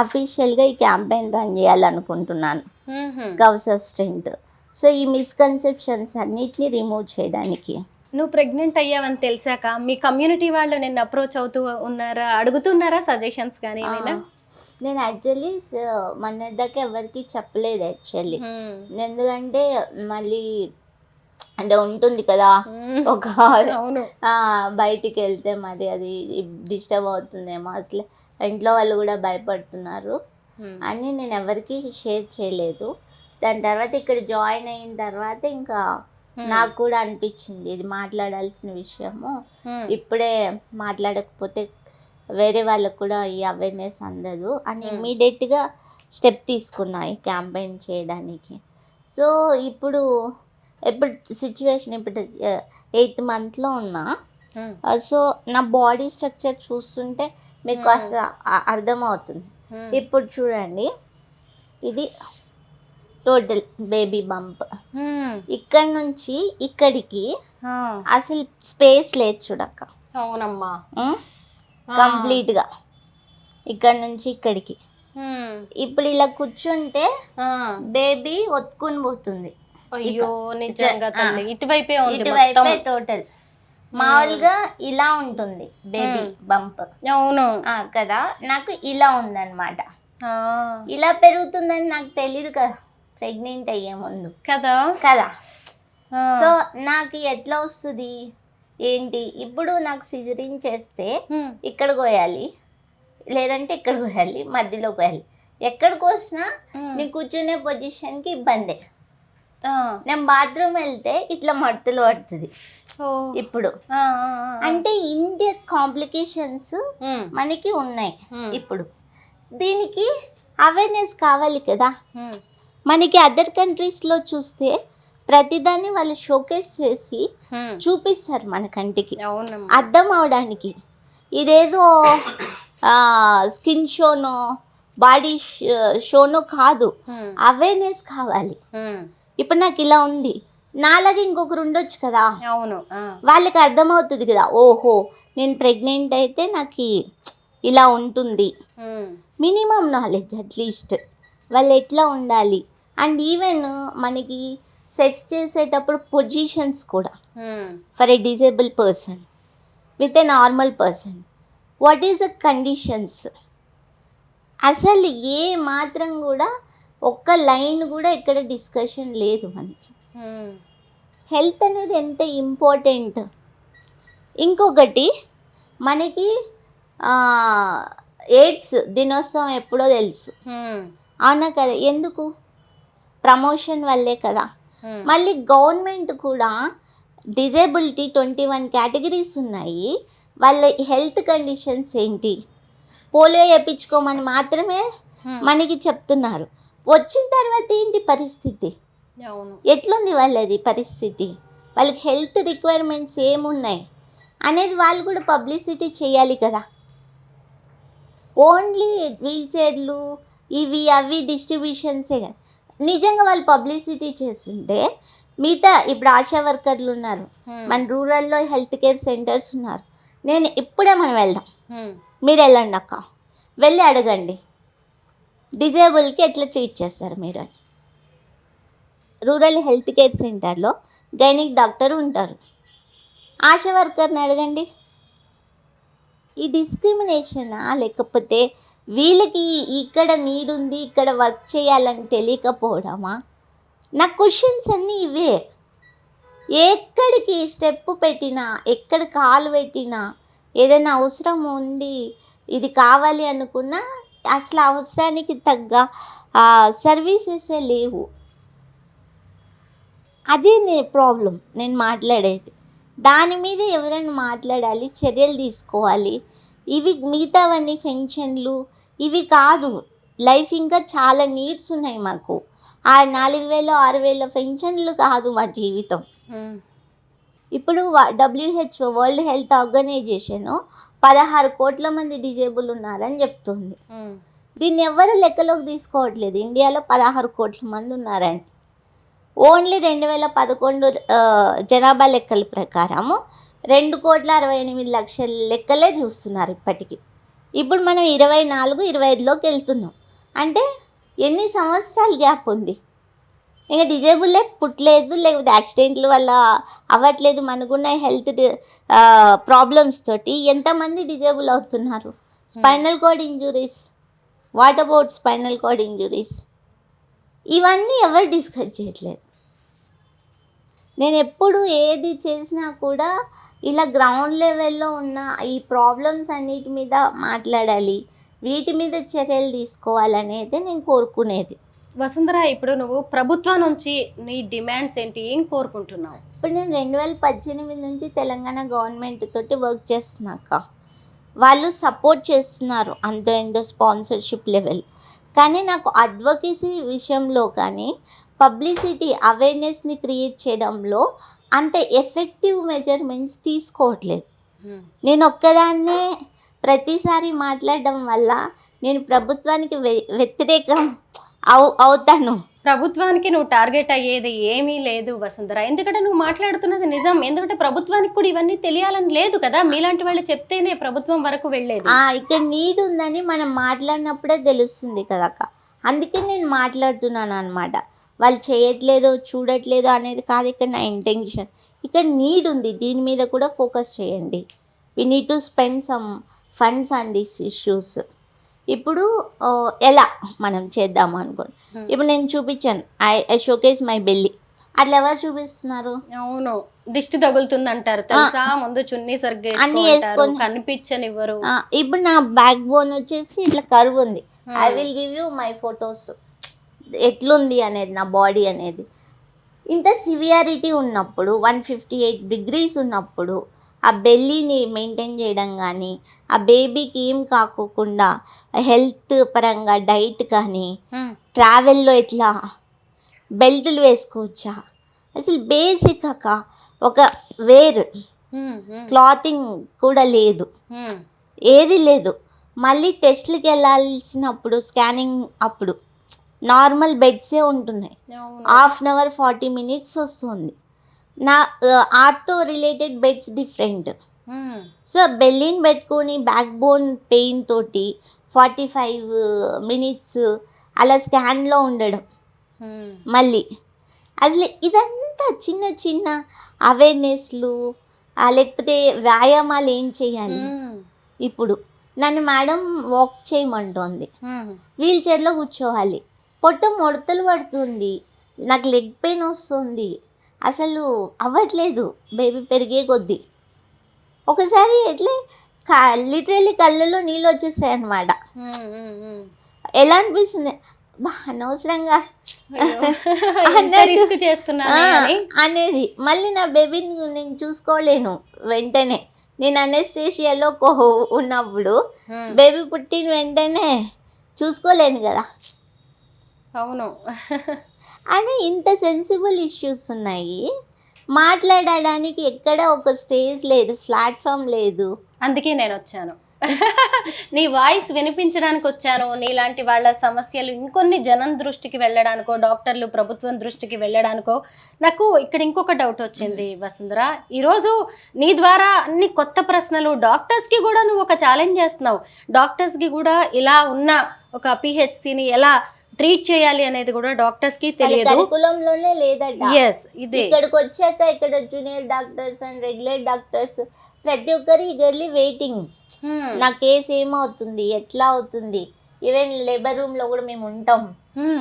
అఫీషియల్గా ఈ క్యాంపెయిన్ రన్ చేయాలనుకుంటున్నాను, కవ్స్ ఆఫ్ స్ట్రెంగ్త్. సో ఈ మిస్కన్సెప్షన్స్ అన్నిటినీ రిమూవ్ చేయడానికి. నువ్వు ప్రెగ్నెంట్ అయ్యావని తెలిసాక మీ కమ్యూనిటీ వాళ్ళు నిన్ను అప్రోచ్ అవుతూ ఉన్నారా, అడుగుతున్నారా సజెషన్స్ కానీ ఏమైనా? నేను యాక్చువల్లీ మొన్నటిదాకా ఎవరికి చెప్పలేదు యాక్చువల్లీ. ఎందుకంటే మళ్ళీ అంటే ఉంటుంది కదా ఒక అవును బయటికి వెళ్తే మరి అది డిస్టర్బ్ అవుతుందేమో, అసలు ఇంట్లో వాళ్ళు కూడా భయపడుతున్నారు అని నేను ఎవరికి షేర్ చేయలేదు. దాని తర్వాత ఇక్కడ జాయిన్ అయిన తర్వాత ఇంకా నాకు కూడా అనిపించింది ఇది మాట్లాడాల్సిన విషయము. ఇప్పుడే మాట్లాడకపోతే వేరే వాళ్ళకు కూడా ఈ అవేర్నెస్ అందదు అని ఇమ్మీడియట్గా స్టెప్ తీసుకున్నా ఈ క్యాంపెయిన్ చేయడానికి. సో ఇప్పుడు సిచ్యువేషన్ ఇప్పుడు 8th మంత్లో ఉన్నా. సో నా బాడీ స్ట్రక్చర్ చూస్తుంటే మీకు కాస్త అర్థమవుతుంది. ఇప్పుడు చూడండి, ఇది టోటల్ బేబీ బంప్. ఇక్కడ నుంచి ఇక్కడికి అసలు స్పేస్ లేదు చూడక్క. అవునమ్మా, కంప్లీట్గా ఇక్కడ నుంచి ఇక్కడికి. ఇప్పుడు ఇలా కూర్చుంటే బేబీ ఒత్తుకుని పోతుంది. అయ్యో నిజంగా తల్లి, ఇటువైపే ఇటువైపే టోటల్. మామూలుగా ఇలా ఉంటుంది బేబీ బంప్, అవును కదా. నాకు ఇలా ఉందన్నమాట. ఇలా పెరుగుతుందని నాకు తెలీదు కదా ప్రెగ్నెంట్ అయ్యే ముందు కదా. సో నాకు ఎట్లా వస్తుంది ఏంటి? ఇప్పుడు నాకు సిజరింగ్ చేస్తే ఇక్కడ కోయాలి, లేదంటే ఇక్కడ కోయాలి, మధ్యలో కోయాలి. ఎక్కడికి వస్తున్నా నేను కూర్చునే పొజిషన్కి ఇబ్బంది. నేను బాత్రూమ్ వెళ్తే ఇట్లా మడతలు పడుతుంది. ఇప్పుడు అంటే ఇండియా కాంప్లికేషన్స్ మనకి ఉన్నాయి. ఇప్పుడు దీనికి అవేర్నెస్ కావాలి కదా. మనకి అదర్ కంట్రీస్లో చూస్తే ప్రతిదాన్ని వాళ్ళు షోకేస్ చేసి చూపిస్తారు మన కంటికి అర్థం అవడానికి. ఇదేదో స్కిన్ షోనో బాడీ షోనో కాదు, అవేర్నెస్ కావాలి. ఇప్పుడు నాకు ఇలా ఉంది, నాలాగే ఇంకొకరు ఉండొచ్చు కదా, అవును, వాళ్ళకి అర్థమవుతుంది కదా, ఓహో నేను ప్రెగ్నెంట్ అయితే నాకు ఇలా ఉంటుంది. మినిమం నాలెడ్జ్ అట్లీస్ట్ వాళ్ళు ఎట్లా ఉండాలి. అండ్ ఈవెన్ మనకి సెక్స్ చేసేటప్పుడు పొజిషన్స్ కూడా for a disable person with a normal person, what is the conditions, అసలు ఏ మాత్రం కూడా ఒక్క లైన్ కూడా ఇక్కడ డిస్కషన్ లేదు మనకి. హెల్త్ అనేది ఎంత ఇంపార్టెంట్. ఇంకొకటి మనకి ఎయిడ్స్ దినోత్సవం ఎప్పుడో తెలుసు, అవునా కదా? ఎందుకు? ప్రమోషన్ వల్లే కదా. మళ్ళీ గవర్నమెంట్ కూడా డిజేబిలిటీ 21 కేటగిరీస్ ఉన్నాయి, వాళ్ళ హెల్త్ కండిషన్స్ ఏంటి, పోలియో వేయించుకోమని మాత్రమే మనకి చెప్తున్నారు. వచ్చిన తర్వాత ఏంటి పరిస్థితి, ఎట్లుంది వాళ్ళది పరిస్థితి, వాళ్ళకి హెల్త్ రిక్వైర్మెంట్స్ ఏమున్నాయి అనేది వాళ్ళు కూడా పబ్లిసిటీ చేయాలి కదా. ఓన్లీ వీల్ చైర్లు ఇవి అవి డిస్ట్రిబ్యూషన్సే కదా. నిజంగా వాళ్ళు పబ్లిసిటీ చేస్తుంటే మిగతా ఇప్పుడు ఆశా వర్కర్లు ఉన్నారు, మన రూరల్లో హెల్త్ కేర్ సెంటర్స్ ఉన్నారు. ఇప్పుడే మనం వెళ్దాం, మీరు వెళ్ళండి అక్క, వెళ్ళి అడగండి డిజేబుల్కి ఎట్లా ట్రీట్ చేస్తారు మీరు అని. రూరల్ హెల్త్ కేర్ సెంటర్లో గైనిక్ డాక్టర్ ఉంటారు, ఆశా వర్కర్ని అడగండి. ఈ డిస్క్రిమినేషనా లేకపోతే వీళ్ళకి ఇక్కడ నీడ్ ఉంది ఇక్కడ వర్క్ చేయాలని తెలియకపోవడమా? నా క్వశ్చన్స్ అన్నీ ఇవే. ఎక్కడికి స్టెప్ పెట్టినా, ఎక్కడ కాలు పెట్టినా, ఏదైనా అవసరం ఉంది ఇది కావాలి అనుకున్నా అసలు అవసరానికి తగ్గ సర్వీసెసే లేవు. అదే ప్రాబ్లం నేను మాట్లాడేది. దాని మీద ఎవరైనా మాట్లాడాలి, చర్యలు తీసుకోవాలి. ఇవి మిగతావన్నీ పెన్షన్లు ఇవి కాదు. లైఫ్ ఇంకా చాలా నీడ్స్ ఉన్నాయి మాకు. ఆ 4,000 6,000 పెన్షన్లు కాదు మా జీవితం. ఇప్పుడు WHO వరల్డ్ హెల్త్ ఆర్గనైజేషన్ 16 కోట్ల మంది డిజేబుల్ ఉన్నారని చెప్తుంది. దీన్ని ఎవరు లెక్కలోకి తీసుకోవట్లేదు. ఇండియాలో 16 కోట్ల మంది ఉన్నారని. ఓన్లీ 2011 జనాభా లెక్కల ప్రకారము 2,68,00,000 లెక్కలే చూస్తున్నారు ఇప్పటికీ. ఇప్పుడు మనం 24, 25లోకి వెళ్తున్నాం. అంటే ఎన్ని సంవత్సరాల గ్యాప్ ఉంది? ఇంకా డిజేబుల్లే పుట్టలేదు, లేకపోతే యాక్సిడెంట్ల వల్ల అవ్వట్లేదు. మనకున్న హెల్త్ ప్రాబ్లమ్స్ తోటి ఎంతమంది డిజేబుల్ అవుతున్నారు? Spinal cord injuries, what about spinal cord injuries? ఇవన్నీ ఎవరు డిస్కస్ చేయట్లేదు. నేను ఎప్పుడు ఏది చేసినా కూడా ఇలా గ్రౌండ్ లెవెల్లో ఉన్న ఈ ప్రాబ్లమ్స్ అన్నిటి మీద మాట్లాడాలి, వీటి మీద చర్యలు తీసుకోవాలనేది నేను కోరుకునేది. వసుంధర, ఇప్పుడు నువ్వు ప్రభుత్వం నుంచి నీ డిమాండ్స్ ఏంటి, ఏం కోరుకుంటున్నావు? ఇప్పుడు నేను 2018 నుంచి తెలంగాణ గవర్నమెంట్ తోటి వర్క్ చేస్తున్నాక వాళ్ళు సపోర్ట్ చేస్తున్నారు అంతో ఎంతో స్పాన్సర్షిప్ లెవెల్. కానీ నాకు అడ్వకేసీ విషయంలో కానీ పబ్లిసిటీ అవేర్నెస్ని క్రియేట్ చేయడంలో అంత ఎఫెక్టివ్ మెజర్మెంట్స్ తీసుకోవట్లేదు. నేను ఒక్కదాన్నే ప్రతిసారి మాట్లాడడం వల్ల నేను ప్రభుత్వానికి వ్యతిరేకం అవుతాను. ప్రభుత్వానికి నువ్వు టార్గెట్ అయ్యేది ఏమీ లేదు వసుంధర, ఎందుకంటే నువ్వు మాట్లాడుతున్నది నిజం. ఎందుకంటే ప్రభుత్వానికి కూడా ఇవన్నీ తెలియాలని లేదు కదా, మీలాంటి వాళ్ళు చెప్తేనే ప్రభుత్వం వరకు వెళ్ళేది. ఇక్కడ నీడ్ ఉందని మనం మాట్లాడినప్పుడే తెలుస్తుంది కదక్క. అందుకే నేను మాట్లాడుతున్నాను అనమాట. వాళ్ళు చేయట్లేదో చూడట్లేదో అనేది కాదు ఇక్కడ నా ఇంటెన్షన్. ఇక్కడ నీడ్ ఉంది, దీని మీద కూడా ఫోకస్ చేయండి. We need to spend some funds on these issues. ఇప్పుడు ఎలా మనం చేద్దాము అనుకోండి. ఇప్పుడు నేను చూపించాను, ఐ షోకేస్ మై బెల్లి. అట్లా ఎవరు చూపిస్తున్నారు? అవును, దిష్టి తగులుతుంది అంటారు తెలుసా, ముందు చున్నీ సరిగ్గా అన్ని వేసుకొని కనిపించనివ్వరు. ఇప్పుడు నా బ్యాక్ బోన్ వచ్చేసి ఇట్లా కర్వ్ ఉంది. I will give you my photos ఎట్లుంది అనేది, నా బాడీ అనేది. ఇంత సివియారిటీ ఉన్నప్పుడు 158 degrees ఉన్నప్పుడు ఆ బెల్లీని మెయింటైన్ చేయడం కానీ, ఆ బేబీకి ఏం కాకోకుండా హెల్త్ పరంగా డైట్ కానీ, ట్రావెల్లో ఎట్లా బెల్టులు వేసుకోవచ్చా, అసలు బేసిక్ అక్క ఒక వేర్ క్లాతింగ్ కూడా లేదు, ఏది లేదు. మళ్ళీ టెస్ట్లకి వెళ్ళాల్సినప్పుడు స్కానింగ్ అప్పుడు నార్మల్ బెడ్సే ఉంటున్నాయి. 1/2 hour 40 minutes వస్తుంది. నా ఆర్ట్తో రిలేటెడ్ బెడ్స్ డిఫరెంట్. సో బెల్లిని పెట్టుకొని బ్యాక్ బోన్ పెయిన్ తోటి 45 minutes అలా స్కాన్లో ఉండడం. మళ్ళీ అసలు ఇదంతా చిన్న చిన్న అవేర్నెస్లు, లేకపోతే వ్యాయామాలు ఏం చేయాలి. ఇప్పుడు నన్ను మేడం వాక్ చేయమంటోంది, వీల్ చైర్లో కూర్చోవాలి, పొట్ట ముడతలు పడుతుంది, నాకు లెగ్ పెయిన్ వస్తుంది, అసలు అవ్వట్లేదు బేబీ పెరిగే కొద్దీ. ఒకసారి ఎట్లే లిటరల్లీ కళ్ళలో నీళ్ళు వచ్చేసాయి అన్నమాట. ఎలా అనిపిస్తుంది, అనవసరంగా అనేది. మళ్ళీ నా బేబీని నేను చూసుకోలేను వెంటనే. నేను అనెస్థీషియాలో ఉన్నప్పుడు బేబీ పుట్టిన వెంటనే చూసుకోలేను కదా. అవును, అని ఇంత సెన్సిబుల్ ఇష్యూస్ ఉన్నాయి. మాట్లాడడానికి ఎక్కడ ఒక స్టేజ్ లేదు, ప్లాట్ఫామ్ లేదు. అందుకే నేను వచ్చాను, నీ వాయిస్ వినిపించడానికి వచ్చాను. నీలాంటి వాళ్ళ సమస్యలు ఇంకొన్ని జనం దృష్టికి వెళ్ళడానికో, డాక్టర్లు ప్రభుత్వం దృష్టికి వెళ్ళడానికో. నాకు ఇక్కడ ఇంకొక డౌట్ వచ్చింది వసుంధర. ఈరోజు నీ ద్వారా అన్ని కొత్త ప్రశ్నలు, డాక్టర్స్కి కూడా నువ్వు ఒక ఛాలెంజ్ చేస్తున్నావు. డాక్టర్స్కి కూడా ఇలా ఉన్న ఒక పిహెచ్సిని ఎలా ట్రీట్ చేయాలి అనేది కూడా డాక్టర్స్ కి తెలియదు, కరికులంలోనే లేదట. ఇదే ఇక్కడికి వచ్చాక ఇక్కడ junior doctors and regular doctors ప్రతి ఒక్కరు ఈగర్లీ వెయిటింగ్. నా కేసు ఏమవుతుంది, ఎట్లా అవుతుంది, ఈవెన్ లేబర్ రూమ్ లో కూడా మేము ఉంటాం,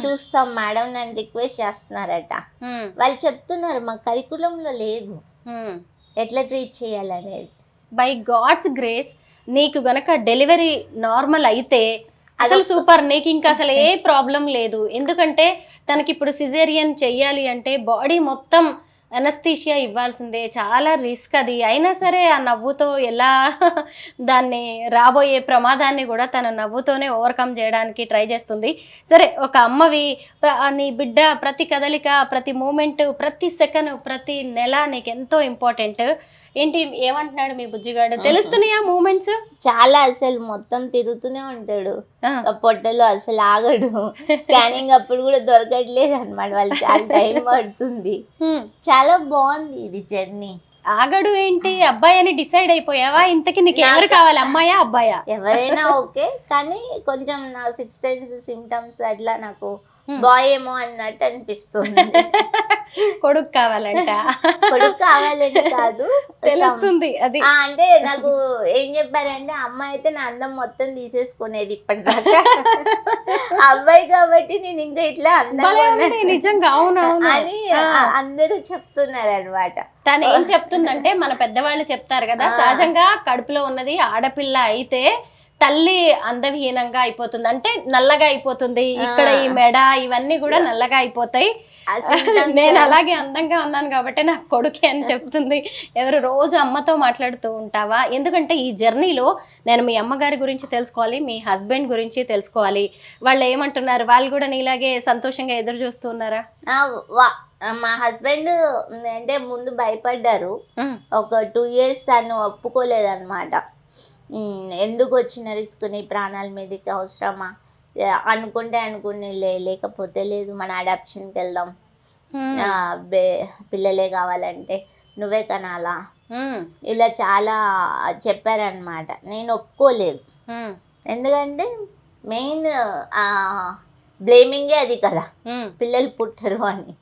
చూస్తాం. మేడం నన్ను రిక్వెస్ట్ చేస్తున్నారట, వాళ్ళు చెప్తున్నారు మా కరికులంలో లేదు ఎట్లా ట్రీట్ చేయాలనేది. బై గాడ్స్ గ్రేస్ నీకు గనక డెలివరీ నార్మల్ అయితే అసలు సూపర్, నీకు ఇంకా అసలు ఏ ప్రాబ్లం లేదు. ఎందుకంటే తనకి ఇప్పుడు సిజేరియన్ చెయ్యాలి అంటే బాడీ మొత్తం అనస్థీషియా ఇవ్వాల్సిందే, చాలా రిస్క్ అది. అయినా సరే ఆ నవ్వుతో ఎలా దాన్ని రాబోయే ప్రమాదాన్ని కూడా తన నవ్వుతోనే ఓవర్కమ్ చేయడానికి ట్రై చేస్తుంది. సరే, ఒక అమ్మవి నీ బిడ్డ ప్రతి కదలిక, ప్రతి మూమెంట్, ప్రతి సెకండ్, ప్రతి నెల నీకు ఎంతో ఇంపార్టెంట్. ఏంటి ఏమంటున్నాడు మీ బుజ్జిగాడు? తెలుస్తున్నాయా మూమెంట్స్? చాలా, అసలు మొత్తం తిరుగుతూనే ఉంటాడు పొట్టలో, అసలు ఆగడు. స్కానింగ్ అప్పుడు కూడా దొరకట్లేదు అనమాట, వాళ్ళు చాలా టైం పడుతుంది. చాలా బాగుంది ఇది జర్నీ. ఆగడు ఏంటి? అబ్బాయి అని డిసైడ్ అయిపోయావా? ఇంతకి నీకు ఎవరు కావాలి, అమ్మాయా అబ్బాయా? ఎవరైనా ఓకే, కానీ కొంచెం నా 6 సెన్స్ సిమ్టమ్స్ అట్లా నాకు బాయ్ ఏమో అన్నట్టు అనిపిస్తుంది. కొడుకు కావాలంట. కొడుకు కావాలని కాదు, తెలుస్తుంది అది. అంటే నాకు ఏం చెప్పారంటే అమ్మాయి అయితే నా అందం మొత్తం తీసేసుకునేది ఇప్పటిదాకా, అబ్బాయి కాబట్టి నేను ఇంకా ఇట్లా అందం నిజంగా అవునవును అని అందరూ చెప్తున్నారు అనమాట. తను ఏం చెప్తుందంటే, మన పెద్దవాళ్ళు చెప్తారు కదా, సహజంగా కడుపులో ఉన్నది ఆడపిల్ల అయితే తల్లి అందవిహీనంగా అయిపోతుంది, అంటే నల్లగా అయిపోతుంది. ఇక్కడ ఈ మెడ ఇవన్నీ కూడా నల్లగా అయిపోతాయి. నేను అలాగే అందంగా ఉన్నాను కాబట్టి నాకు కొడుకే అని చెప్తుంది. ఎవరు రోజు అమ్మతో మాట్లాడుతూ ఉంటావా? ఎందుకంటే ఈ జర్నీలో నేను మీ అమ్మగారి గురించి తెలుసుకోవాలి, మీ హస్బెండ్ గురించి తెలుసుకోవాలి. వాళ్ళు ఏమంటున్నారు? వాళ్ళు కూడా నీలాగే సంతోషంగా ఎదురు చూస్తున్నారా? మా హస్బెండ్ అంటే ముందు భయపడ్డారు, ఒక 2 years తను ఒప్పుకోలేదన్నమాట. ఎందుకు వచ్చిన రిస్క్, నీ ప్రాణాల మీదకి అవసరమా, అనుకుంటే లేకపోతే లేదు, మన అడాప్షన్కి వెళ్దాం, పిల్లలే కావాలంటే నువ్వే కనాలా, ఇలా చాలా చెప్పారనమాట. నేను ఒప్పుకోలేదు, ఎందుకంటే మెయిన్ బ్లేమింగే అది కదా, పిల్లలు పుట్టరు అని.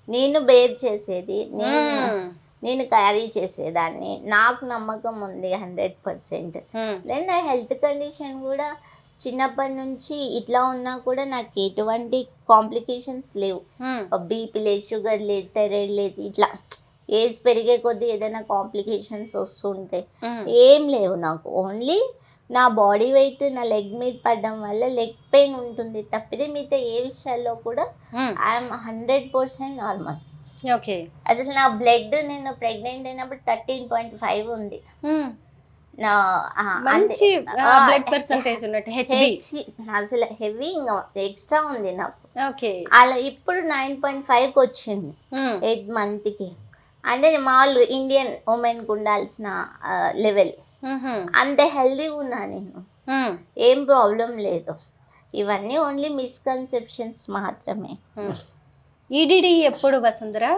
నేను బేర్ చేసేది, నేను క్యారీ చేసేదాన్ని, నాకు నమ్మకం ఉంది 100%. నేను నా హెల్త్ కండిషన్ కూడా చిన్నప్పటి నుంచి ఇట్లా ఉన్నా కూడా నాకు ఎటువంటి కాంప్లికేషన్స్ లేవు. బీపీ లేదు, షుగర్ లేదు, థైరాయిడ్ లేదు. ఇట్లా ఏజ్ పెరిగే కొద్దీ ఏదైనా కాంప్లికేషన్స్ వస్తుంటాయి, ఏం లేవు నాకు. ఓన్లీ నా బాడీ వెయిట్ నా లెగ్ మీద పడడం వల్ల లెగ్ పెయిన్ ఉంటుంది తప్పితే మిగతా ఏ విషయాల్లో కూడా ఐఎమ్ 100% నార్మల్. ఓకే, అసలు నా బ్లడ్ నేను ప్రెగ్నెంట్ అయినప్పుడు 13.5 ఉంది. నా బ్లడ్ పర్సంటేజ్ ఉన్నట్టు అసలు హెవీ ఇంకా ఎక్స్ట్రా ఉంది నాకు. అలా ఇప్పుడు 9.5కి వచ్చింది 8 monthకి. అంటే మామూలు ఇండియన్ ఉమెన్కి ఉండాల్సిన లెవెల్. అంత హెల్దీగా ఉన్నా నేను, ఏం ప్రాబ్లం లేదు. ఇవన్నీ ఓన్లీ మిస్కన్సెప్షన్స్ మాత్రమే. ఈడిడి ఎప్పుడు వసుంధరా?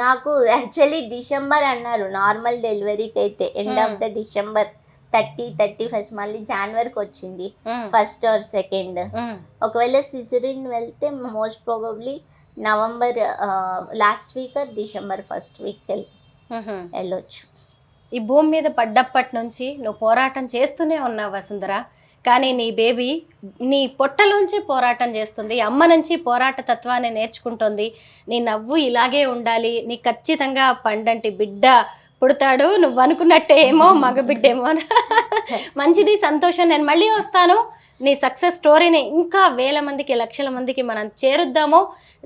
నాకు యాక్చువల్లీ డిసెంబర్ అన్నారు నార్మల్ డెలివరీకి అయితే, ఎండ్ ఆఫ్ ద డిసెంబర్ 30-31, మళ్ళీ జనవరికి వచ్చింది 1st or 2nd. ఒకవేళ సిజరిన్ వెళ్తే most probably November last week December 1st week వెళ్ళొచ్చు. ఈ భూమి మీద పడ్డప్పటి నుంచి నువ్వు పోరాటం చేస్తూనే ఉన్నావు వసుంధరా, కానీ నీ బేబీ నీ పొట్టలోంచి పోరాటం చేస్తుంది, అమ్మ నుంచి పోరాట తత్వాన్ని నేర్చుకుంటుంది. నీ నవ్వు ఇలాగే ఉండాలి, నీ ఖచ్చితంగా పండంటి బిడ్డ పుడతాడు, నువ్వు అనుకున్నట్టే ఏమో మగబిడ్డేమో. మంచిది, సంతోషం. నేను మళ్ళీ వస్తాను, నీ సక్సెస్ స్టోరీని ఇంకా వేల మందికి, లక్షల మందికి మనం చేరుద్దాము.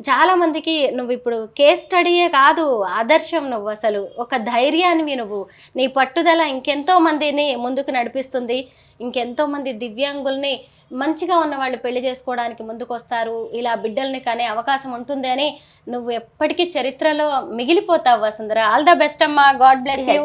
చాలామందికి నువ్వు ఇప్పుడు కేస్ స్టడీయే కాదు, ఆదర్శం. నువ్వు అసలు ఒక ధైర్యానివి. నువ్వు నీ పట్టుదల ఇంకెంతో మందిని ముందుకు నడిపిస్తుంది. ఇంకెంతో మంది దివ్యాంగుల్ని, మంచిగా ఉన్న వాళ్ళు పెళ్లి చేసుకోవడానికి ముందుకు వస్తారు, ఇలా బిడ్డల్ని కనే అవకాశం ఉంటుంది అని నువ్వు ఎప్పటికీ చరిత్రలో మిగిలిపోతావు వసుంధరా. ఆల్ ద బెస్ట్ అమ్మా, గాడ్ బ్లెస్ యూ.